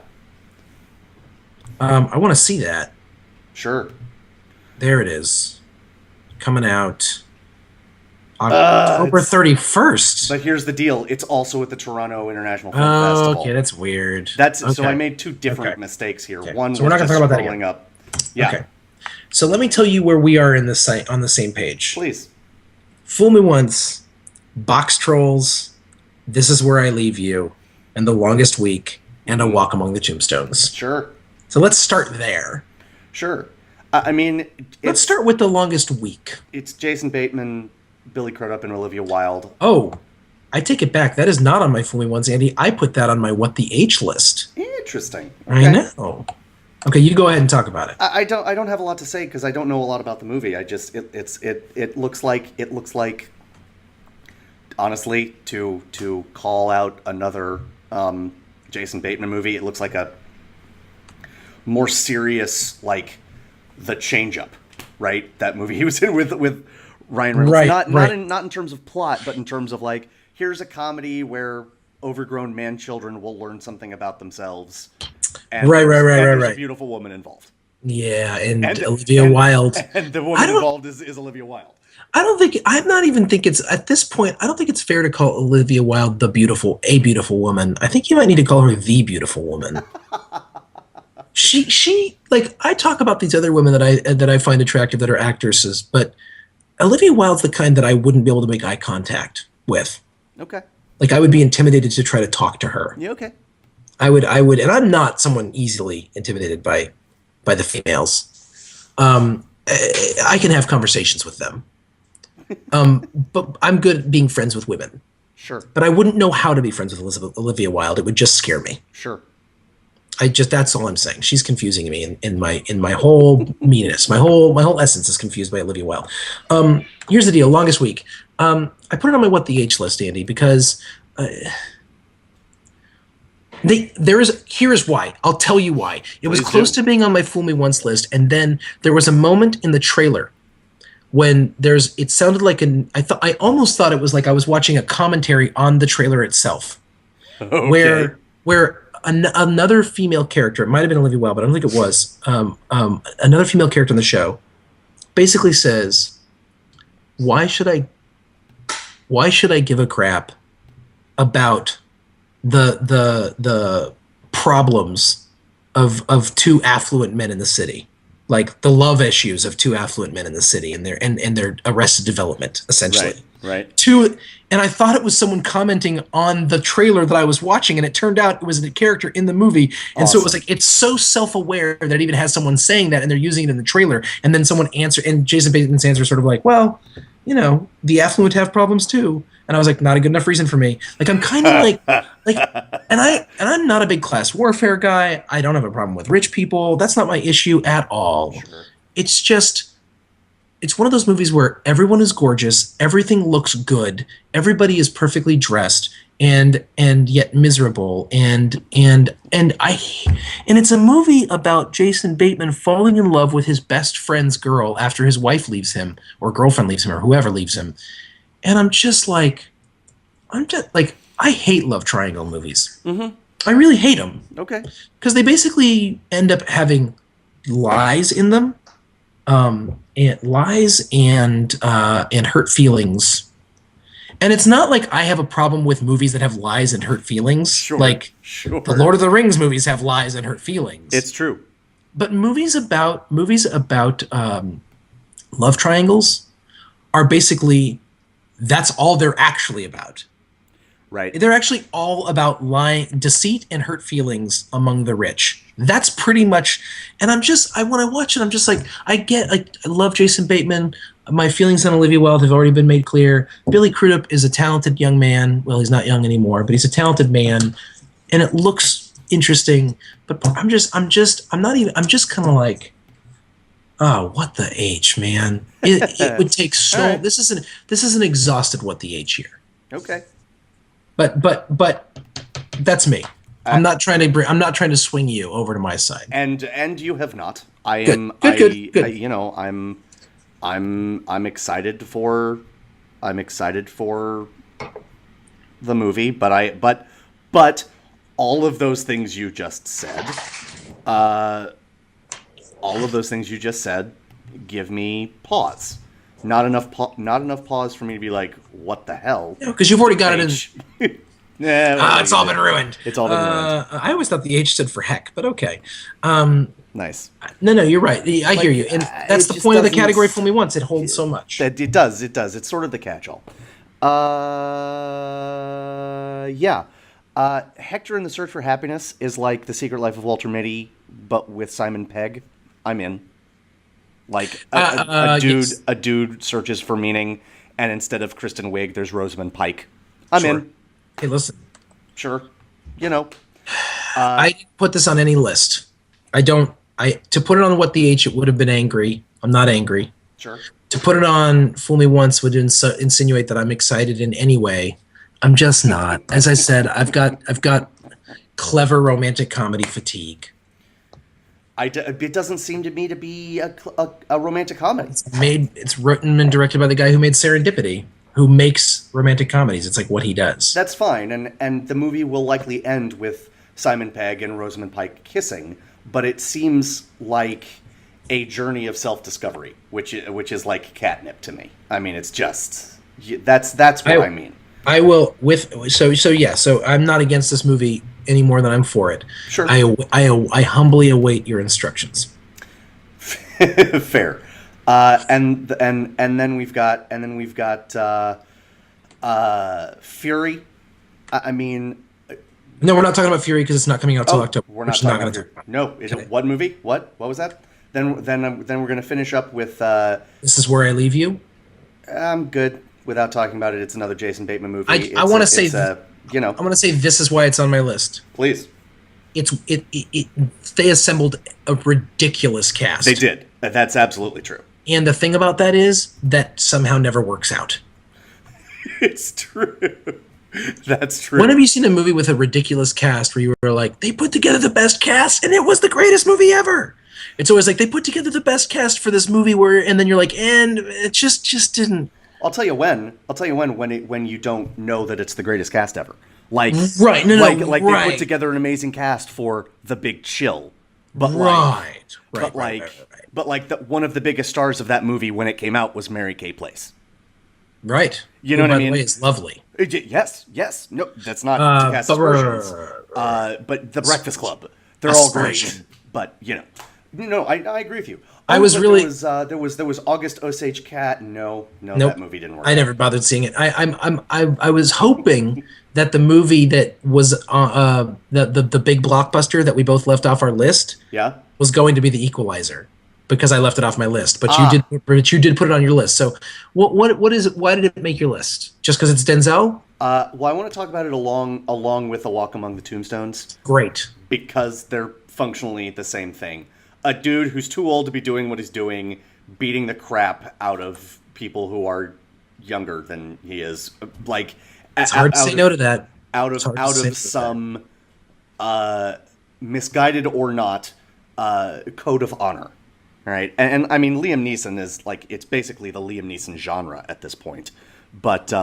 I want to see that. Sure. There it is. Coming out October 31st. But here's the deal. It's also at the Toronto International Film Festival. Okay, that's weird. So I made two different mistakes here. Okay. One So we're not was gonna just talk about that scrolling again. up. Yeah. Okay. So let me tell you where we are in the site on the same page. Please. Fool Me Once, Box Trolls, This Is Where I Leave You, and The Longest Week, and A Walk Among the Tombstones. Sure. So let's start there. Sure. I mean, Let's start with The Longest Week. It's Jason Bateman, Billy Crudup, and Olivia Wilde. Oh, I take it back. That is not on my Fool Me Once, Andy. I put that on my What the H list. Interesting. I know. Okay, you go ahead and talk about it. I don't have a lot to say because I don't know a lot about the movie. I just it looks like honestly to call out another Jason Bateman movie. It looks like a more serious, like The Change Up, right? That movie he was in with Ryan Reynolds. Not in terms of plot, but in terms of like, here's a comedy where overgrown man children will learn something about themselves. And there's a beautiful woman involved. Yeah, and Olivia Wilde. And the woman involved is Olivia Wilde. I'm not even think it's, at this point, I don't think it's fair to call Olivia Wilde a beautiful woman. I think you might need to call her the beautiful woman. She like, I talk about these other women that I find attractive that are actresses, but Olivia Wilde's the kind that I wouldn't be able to make eye contact with. Okay. Like, I would be intimidated to try to talk to her. Yeah, okay. I would, and I'm not someone easily intimidated by the females. I can have conversations with them. But I'm good at being friends with women. Sure. But I wouldn't know how to be friends with Olivia Wilde. It would just scare me. Sure. That's all I'm saying. She's confusing me in my whole meanness. My whole essence is confused by Olivia Wilde. Here's the deal. Longest Week. I put it on my What the H list, Andy, because here's why. I'll tell you why. It was close to being on my Fool Me Once list, and then there was a moment in the trailer when it sounded like I almost thought it was like I was watching a commentary on the trailer itself. Okay. Where another female character, it might have been Olivia Wilde, but I don't think it was, another female character in the show basically says, why should I give a crap about the problems of two affluent men in the city, like the love issues of two affluent men in the city and their Arrested Development, essentially. Right. And I thought it was someone commenting on the trailer that I was watching, and it turned out it was a character in the movie. And so it was like, it's so self-aware that it even has someone saying that, and they're using it in the trailer. And then someone answered, and Jason Bateman's answer is sort of like, well, the affluent have problems too. And I was like, not a good enough reason for me. Like, I'm kind of and I'm not a big class warfare guy. I don't have a problem with rich people. That's not my issue at all. Sure. It's just, it's one of those movies where everyone is gorgeous, everything looks good, everybody is perfectly dressed, and yet miserable, and it's a movie about Jason Bateman falling in love with his best friend's girl after his wife leaves him, or girlfriend leaves him, or whoever leaves him. And I'm just like, I hate love triangle movies. Mm-hmm. I really hate them. Okay. Because they basically end up having lies in them, and lies and hurt feelings, And it's not like I have a problem with movies that have lies and hurt feelings. Sure, Like sure. the Lord of the Rings movies have lies and hurt feelings. It's true. But movies about love triangles are basically that's all they're actually about. Right. They're actually all about lying, deceit, and hurt feelings among the rich. That's pretty much. And when I watch it, I'm just like, I love Jason Bateman. My feelings on Olivia Wilde have already been made clear. Billy Crudup is a talented young man. Well, he's not young anymore, but he's a talented man, and it looks interesting. But I'm just kind of like, oh, what the H, man! It would take so. Right. This isn't exhausted. What the H here? Okay. But that's me. I'm not trying to swing you over to my side. And you have not. I Good. am. Good. You know, I'm excited for the movie, but all of those things you just said, give me pause. Not enough pause for me to be like, what the hell? Because you've already got it in. Yeah, It's all been ruined. It's all been ruined. I always thought the H stood for heck, but okay. Nice. No, you're right. I hear you, and that's it the just point of the doesn't category for me. Once it holds so much. It does. It's sort of the catch-all. Yeah. Hector and the Search for Happiness is like The Secret Life of Walter Mitty, but with Simon Pegg. I'm in. Like a dude searches for meaning, and instead of Kristen Wiig, there's Rosamund Pike. I'm Sure. in. Hey, listen. Sure. You know. I didn't put this on any list. To put it on What the H, it would have been angry. I'm not angry. Sure. To put it on Fool Me Once would insinuate that I'm excited in any way. I'm just not. As I said, I've got clever romantic comedy fatigue. It doesn't seem to me to be a romantic comedy. It's written and directed by the guy who made Serendipity, who makes romantic comedies. It's like what he does. That's fine, and the movie will likely end with Simon Pegg and Rosamund Pike kissing, but it seems like a journey of self-discovery, which is like catnip to me. I mean, it's just that's what I mean. I will so I'm not against this movie any more than I'm for it. Sure. I humbly await your instructions. Fair. And then we've got Fury. I mean, no, we're not talking about Fury because it's not coming out till October. We're not talking about Fury. No, what movie? What was that? Then we're gonna finish up with. This Is Where I Leave You. I'm good without talking about it. It's another Jason Bateman movie. I want to say, you know, I want to say this is why it's on my list. Please. They assembled a ridiculous cast. They did. That's absolutely true. And the thing about that is that somehow never works out. It's true. That's true. When have you seen a movie with a ridiculous cast where you were like, they put together the best cast and it was the greatest movie ever? It's always like they put together the best cast for this movie and then you're like, and it just didn't. I'll tell you when you don't know that it's the greatest cast ever. Like right, like right. They put together an amazing cast for The Big Chill, but one of the biggest stars of that movie when it came out was Mary Kay Place. Right. You know what I mean? By the way, it's lovely. Yes. No, that's not to cast aspersions. But The Breakfast Club, they're all great. But you know, no, I agree with you. I was really there was August Osage Cat. No, nope. That movie didn't work. I never bothered seeing it. I was hoping that the movie that was the big blockbuster that we both left off our list was going to be The Equalizer, because I left it off my list. But you did put it on your list. So what is it? Why did it make your list? Just because it's Denzel? Well, I want to talk about it along with A Walk Among the Tombstones. Great. Because they're functionally the same thing. A dude who's too old to be doing what he's doing, beating the crap out of people who are younger than he is. Like, it's hard to say no to that. Out of some misguided or not code of honor, right? And I mean, Liam Neeson is like, it's basically the Liam Neeson genre at this point. But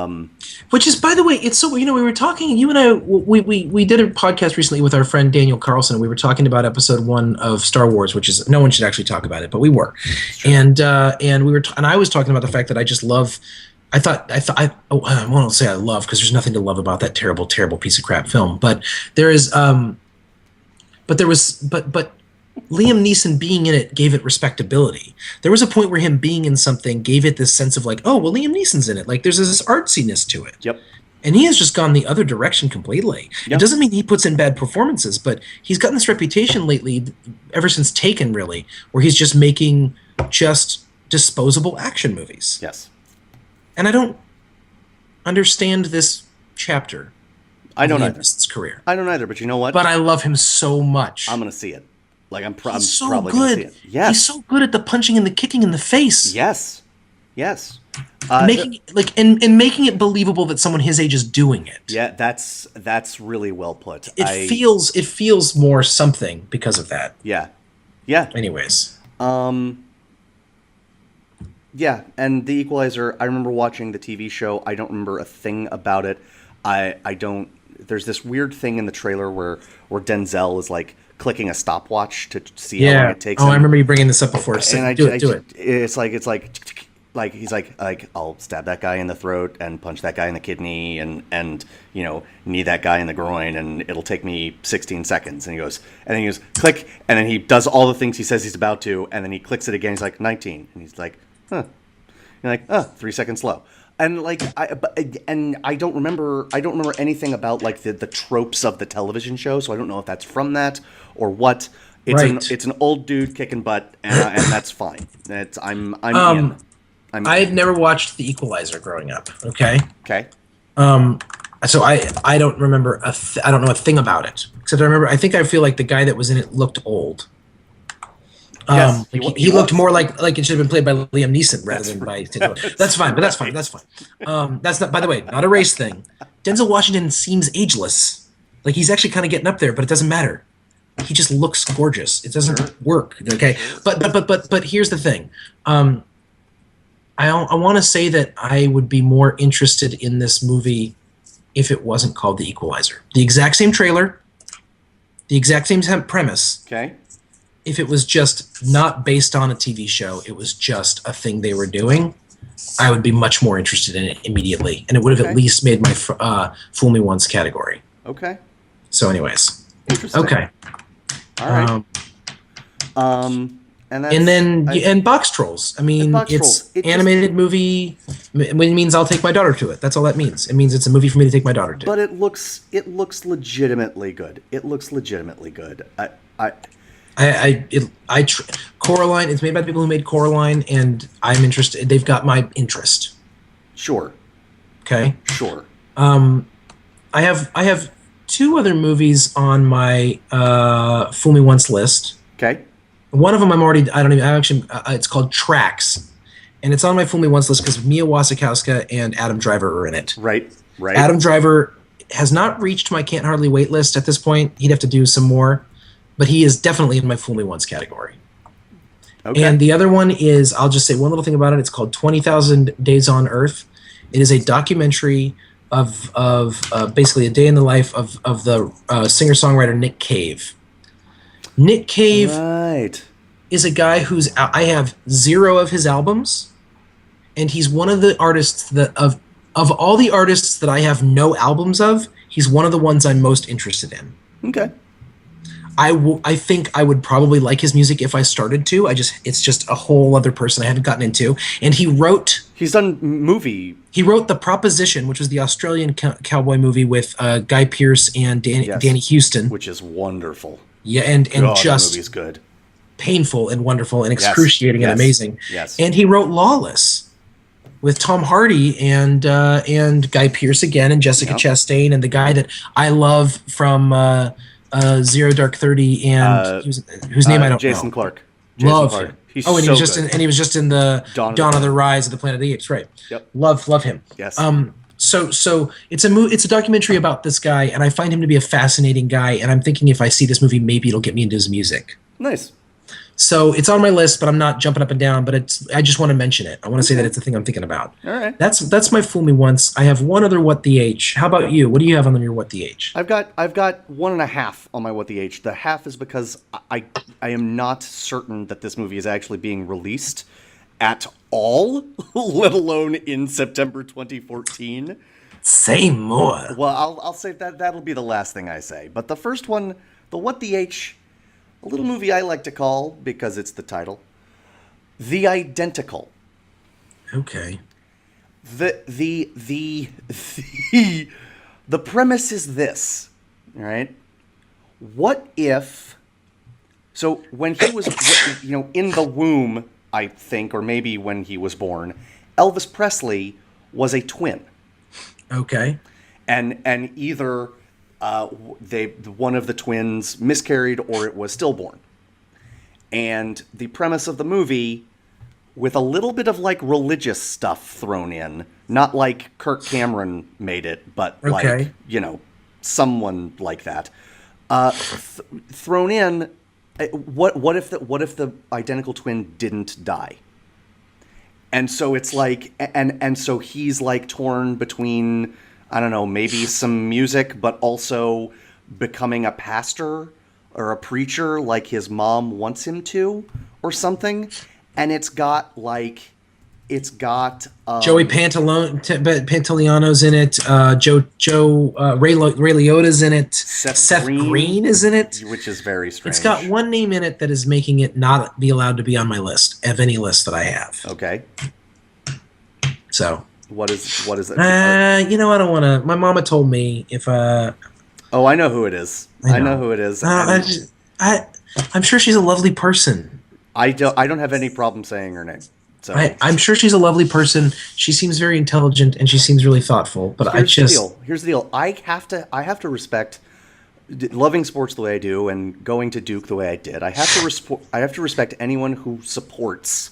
which is, by the way, it's so, we were talking, you and I, we did a podcast recently with our friend Daniel Carlson. We were talking about episode 1 of Star Wars, which is, no one should actually talk about it, but we were. And we were and I was talking about the fact that I I won't say I love because there's nothing to love about that terrible, terrible piece of crap film. But there is, but Liam Neeson being in it gave it respectability. There was a point where him being in something gave it this sense of like, oh, well, Liam Neeson's in it. Like there's this artsiness to it. Yep. And he has just gone the other direction completely. Yep. It doesn't mean he puts in bad performances, but he's gotten this reputation lately, ever since Taken, really, where he's just making just disposable action movies. Yes. And I don't understand this chapter. I don't Liam either. Neeson's career. I don't either, but you know what? But I love him so much. I'm going to see it. Like, I'm He's so probably going to see good. it. Yes. He's so good at the punching and the kicking in the face. Yes. Yes. Making and making it believable that someone his age is doing it. Yeah, that's really well put. It feels more something because of that. Yeah. Yeah. Anyways. Yeah, and The Equalizer, I remember watching the TV show. I don't remember a thing about it. I don't. There's this weird thing in the trailer where Denzel is like clicking a stopwatch to see how long it takes him. I remember you bringing this up before. So And do it. It's like he's like I'll stab that guy in the throat and punch that guy in the kidney and knee that guy in the groin, and it'll take me 16 seconds. And then he goes click, and then he does all the things he says he's about to, and then he clicks it again. He's like 19, and he's like, huh. You're like, 3 seconds slow. And like I don't remember anything about like the tropes of the television show, so I don't know if that's from that or what. It's an old dude kicking butt, and that's fine. I'm in. I've never watched The Equalizer growing up. Okay. Okay. So I don't remember I don't know a thing about it, except I feel like the guy that was in it looked old. Yes, he looked more like it should have been played by Liam Neeson rather than by. That's fine. That's fine. That's not. By the way, not a race thing. Denzel Washington seems ageless. Like he's actually kind of getting up there, but it doesn't matter. He just looks gorgeous. It doesn't work. Okay. But here's the thing. I want to say that I would be more interested in this movie if it wasn't called The Equalizer. The exact same trailer, the exact same premise. Okay. If it was just not based on a TV show, it was just a thing they were doing, I would be much more interested in it immediately. And it would have at least made my Fool Me Once category. Okay. So anyways. Interesting. Okay. All right. And Box Trolls. I mean, it's animated movie. It means I'll take my daughter to it. That's all that means. It means it's a movie for me to take my daughter to. But it looks legitimately good. Coraline. It's made by the people who made Coraline, and I'm interested. They've got my interest. Sure. Okay. Sure. I have two other movies on my Fool Me Once list. Okay. One of them it's called Tracks, and it's on my Fool Me Once list because Mia Wasikowska and Adam Driver are in it. Right. Adam Driver has not reached my Can't Hardly Wait list at this point. He'd have to do some more, but he is definitely in my Fool Me Once category. Okay. And the other one is, I'll just say one little thing about it. It's called 20,000 Days on Earth. It is a documentary of basically a day in the life of the singer-songwriter Nick Cave. Nick Cave is a guy I have 0 of his albums, and he's one of the artists that of all the artists that I have no albums of, he's one of the ones I'm most interested in. Okay. I think I would probably like his music if I started to. It's just a whole other person I haven't gotten into. And he's done movie. He wrote The Proposition, which was the Australian cowboy movie with Guy Pearce and Danny Houston, which is wonderful. Yeah, and just that movie's good. Painful and wonderful and excruciating and amazing. Yes. And he wrote Lawless with Tom Hardy and Guy Pearce again and Jessica Chastain and the guy that I love from Zero Dark 30 and whose name I don't Jason know. Clarke. Love Clarke. him. He's and so he was just in the Dawn of the Rise of the Planet of the Apes, right? Yep. Love him. Yes. So it's a documentary about this guy, and I find him to be a fascinating guy, and I'm thinking if I see this movie, maybe it'll get me into his music. Nice. So it's on my list, but I'm not jumping up and down. But I just want to mention it. I want to say that it's a thing I'm thinking about. All right. That's my Fool Me Once. I have one other What the H. How about you? What do you have on your What the H? I've got 1.5 on my What the H. The half is because I am not certain that this movie is actually being released at all, let alone in September 2014. Say more. Well, I'll say that'll be the last thing I say. But the first one, the What the H, a little movie I like to call, because it's the title, The Identical. Okay. The premise is this, all right? What if, so when he was, in the womb, I think, or maybe when he was born, Elvis Presley was a twin. Okay. And either one of the twins miscarried or it was stillborn. And the premise of the movie, with a little bit of like religious stuff thrown in, not like Kirk Cameron made it, but Okay. like, someone like that, thrown in. What if the identical twin didn't die? And so it's like, and so he's like torn between, I don't know, maybe some music, but also becoming a pastor or a preacher like his mom wants him to, or something. And it's got Joey Pantoliano's in it. Ray Liotta's in it. Seth Green is in it. Which is very strange. It's got one name in it that is making it not be allowed to be on my list, of any list that I have. Okay. So. What is it? I don't want to. My mama told me if. Oh, I know who it is. I know who it is. I'm sure she's a lovely person. I don't have any problem saying her name. So I'm sure she's a lovely person. She seems very intelligent and she seems really thoughtful. But Here's the deal. I have to respect loving sports the way I do and going to Duke the way I did. I have to respect anyone who supports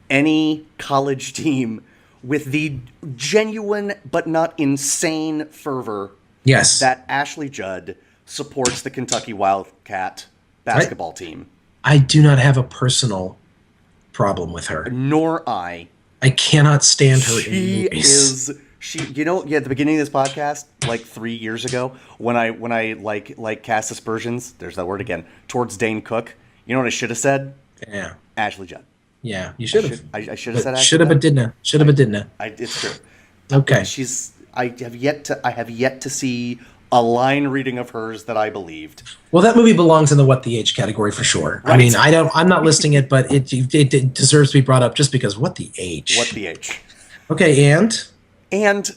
any college team with the genuine but not insane fervor. Yes. That Ashley Judd supports the Kentucky Wildcat basketball team. I do not have a personal problem with her. Nor I. I cannot stand her in movies. At the beginning of this podcast, like 3 years ago, when I cast aspersions, there's that word again, towards Dane Cook, you know what I should have said? Yeah. Ashley Judd. Yeah, you should have. I should have said Ashley should have, but didn't. Should have, but didn't. It's true. Okay. I have yet to see a line reading of hers that I believed. Well, that movie belongs in the What the H category for sure. Right. I mean, I'm not listing it, but it deserves to be brought up just because What the H. What the H. Okay, and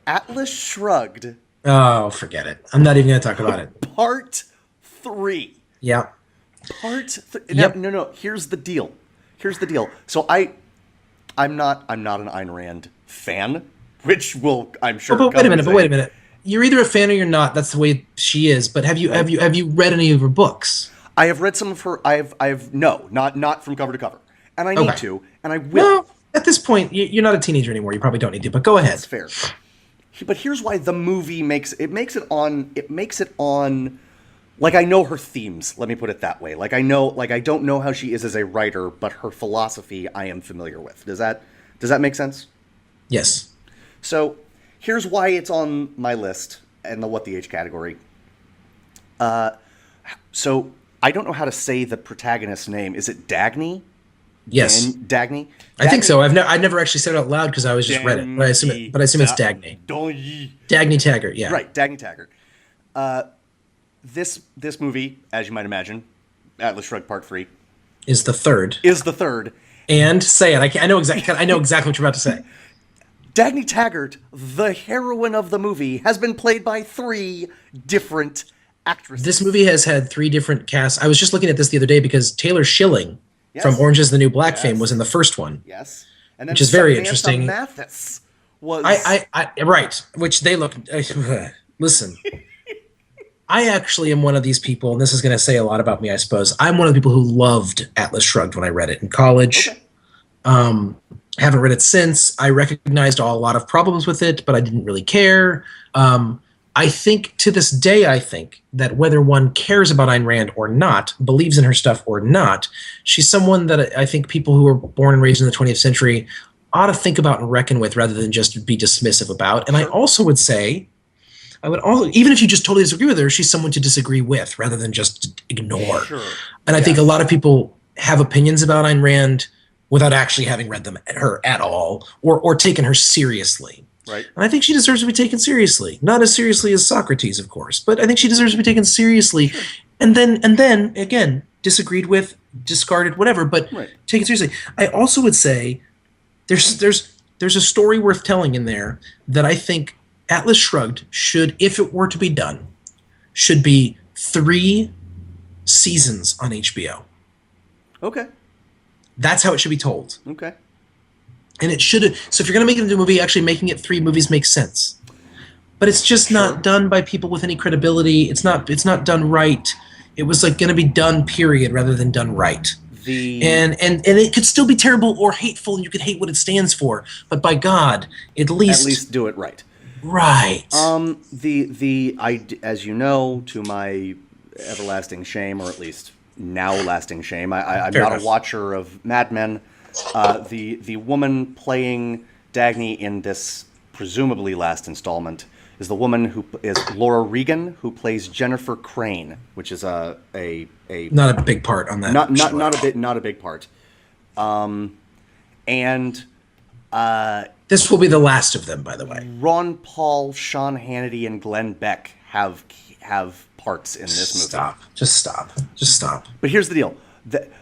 Atlas Shrugged. Oh, forget it. I'm not even going to talk about it. Part 3. Yeah. Yep. No. Here's the deal. So I'm not an Ayn Rand fan, which I'm sure. But wait a minute. You're either a fan or you're not. That's the way she is. But have you read any of her books? I have read some of her. Not from cover to cover, and I need to, and I will. Well, at this point, you're not a teenager anymore. You probably don't need to. But go ahead. That's fair. But here's why the movie makes it on. Like, I know her themes, let me put it that way. I don't know how she is as a writer, but her philosophy I am familiar with. Does that make sense? Yes. So, here's why it's on my list in the What the H category. So, I don't know how to say the protagonist's name. Is it Dagny? Yes. Dagny? I think so. I've never actually said it out loud because I was just read it. But I assume it's Dagny. Dagny Taggart, yeah. Right, Dagny Taggart. This movie, as you might imagine, Atlas Shrugged Part 3, is the third. And say it. I know exactly what you're about to say. Dagny Taggart, the heroine of the movie, has been played by 3 different actresses. This movie has had 3 different casts. I was just looking at this the other day because Taylor Schilling from Orange Is the New Black fame was in the first one. Yes. And then which is very Samantha interesting. Mathis was... Right. Which they look... listen. I actually am one of these people, and this is going to say a lot about me, I suppose. I'm one of the people who loved Atlas Shrugged when I read it in college. Okay. Haven't read it since. I recognized a lot of problems with it, but I didn't really care. I think to this day, that whether one cares about Ayn Rand or not, believes in her stuff or not, she's someone that I think people who were born and raised in the 20th century ought to think about and reckon with rather than just be dismissive about. And I also would say... even if you just totally disagree with her, she's someone to disagree with rather than just ignore. Sure. And I think a lot of people have opinions about Ayn Rand without actually having read them at all or taken her seriously. Right. And I think she deserves to be taken seriously. Not as seriously as Socrates, of course, but I think she deserves to be taken seriously. Sure. And then again, disagreed with, discarded, whatever, but taken seriously. I also would say there's a story worth telling in there that I think Atlas Shrugged should, if it were to be done, should be 3 seasons on HBO. Okay. That's how it should be told. Okay. And it should. So if you're going to make it into a movie, actually making it 3 movies makes sense. But it's just not done by people with any credibility. It's not done right. It was like going to be done, period, rather than done right. And it could still be terrible or hateful, and you could hate what it stands for. But by God, at least do it right. Right. As you know, to my everlasting shame, or at least now lasting shame, I'm Fair not enough. a watcher of Mad Men. The woman playing Dagny in this presumably last installment is the woman who is Laura Regan, who plays Jennifer Crane, which is a not a big part on that. not a big part. This will be the last of them, by the way. Ron Paul, Sean Hannity, and Glenn Beck have parts in this movie. Just stop. But here's the deal: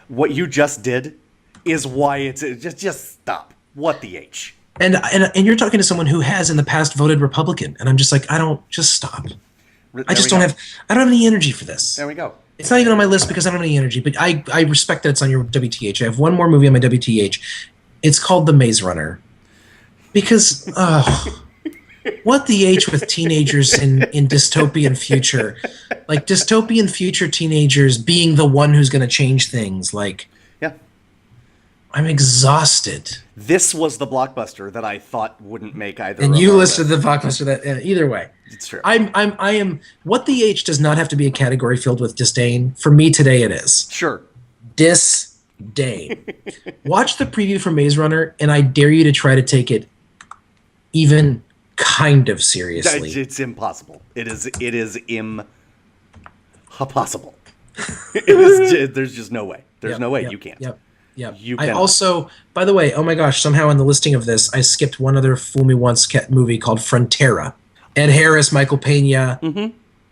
what you just did is why it's just stop. What the H? And you're talking to someone who has in the past voted Republican, and I'm just like, just stop. I don't have any energy for this. There we go. It's not even on my list because I don't have any energy, but I respect that it's on your WTH. I have one more movie on my WTH. It's called The Maze Runner. Because, what the H with teenagers in dystopian future? Like, dystopian future teenagers being the one who's going to change things. Like, yeah. I'm exhausted. This was the blockbuster that I thought wouldn't make either. And you listed the blockbuster that either way. It's true. I am. What the H does not have to be a category filled with disdain. For me today, it is. Sure. Disdain. Watch the preview for Maze Runner, and I dare you to try to take it even kind of seriously. It's impossible. It is impossible. There's just no way. There's no way you can't. Yep. You I cannot. also, by the way, oh my gosh, somehow in the listing of this, I skipped one other Fool Me Once movie called Frontera. Ed Harris, Michael Pena,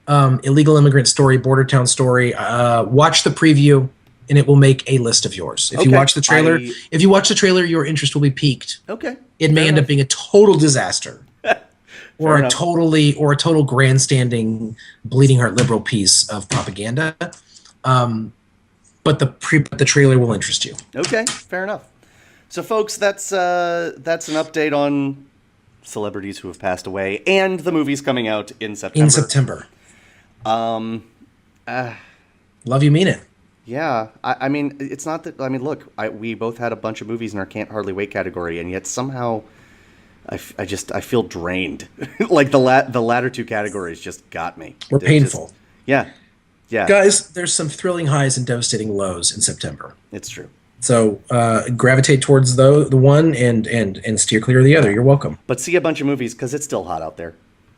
Illegal Immigrant Story, Border Town Story. Watch the preview, and it will make a list of yours. If you watch the trailer, your interest will be piqued. Okay. It may end up being a total disaster, or enough. a total grandstanding, bleeding heart liberal piece of propaganda. But the trailer will interest you. Okay, fair enough. So, folks, that's an update on celebrities who have passed away and the movies coming out in September. Love You Mean It. Yeah, I mean, it's not that. I mean, look, we both had a bunch of movies in our can't hardly wait category, and yet somehow, I feel drained. Like the latter 2 categories just got me. We're painful. Yeah. Guys, there's some thrilling highs and devastating lows in September. It's true. So gravitate towards the one and steer clear of the other. You're welcome. But see a bunch of movies because it's still hot out there.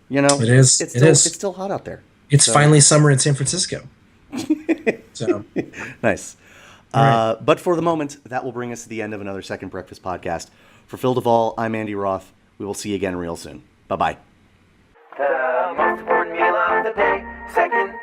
You know, it is. It's still hot out there. It's finally summer in San Francisco. So nice. Right. But for the moment, that will bring us to the end of another Second Breakfast podcast. For Phil Duvall, I'm Andy Roth. We will see you again real soon. Bye-bye. The most important meal of the day, second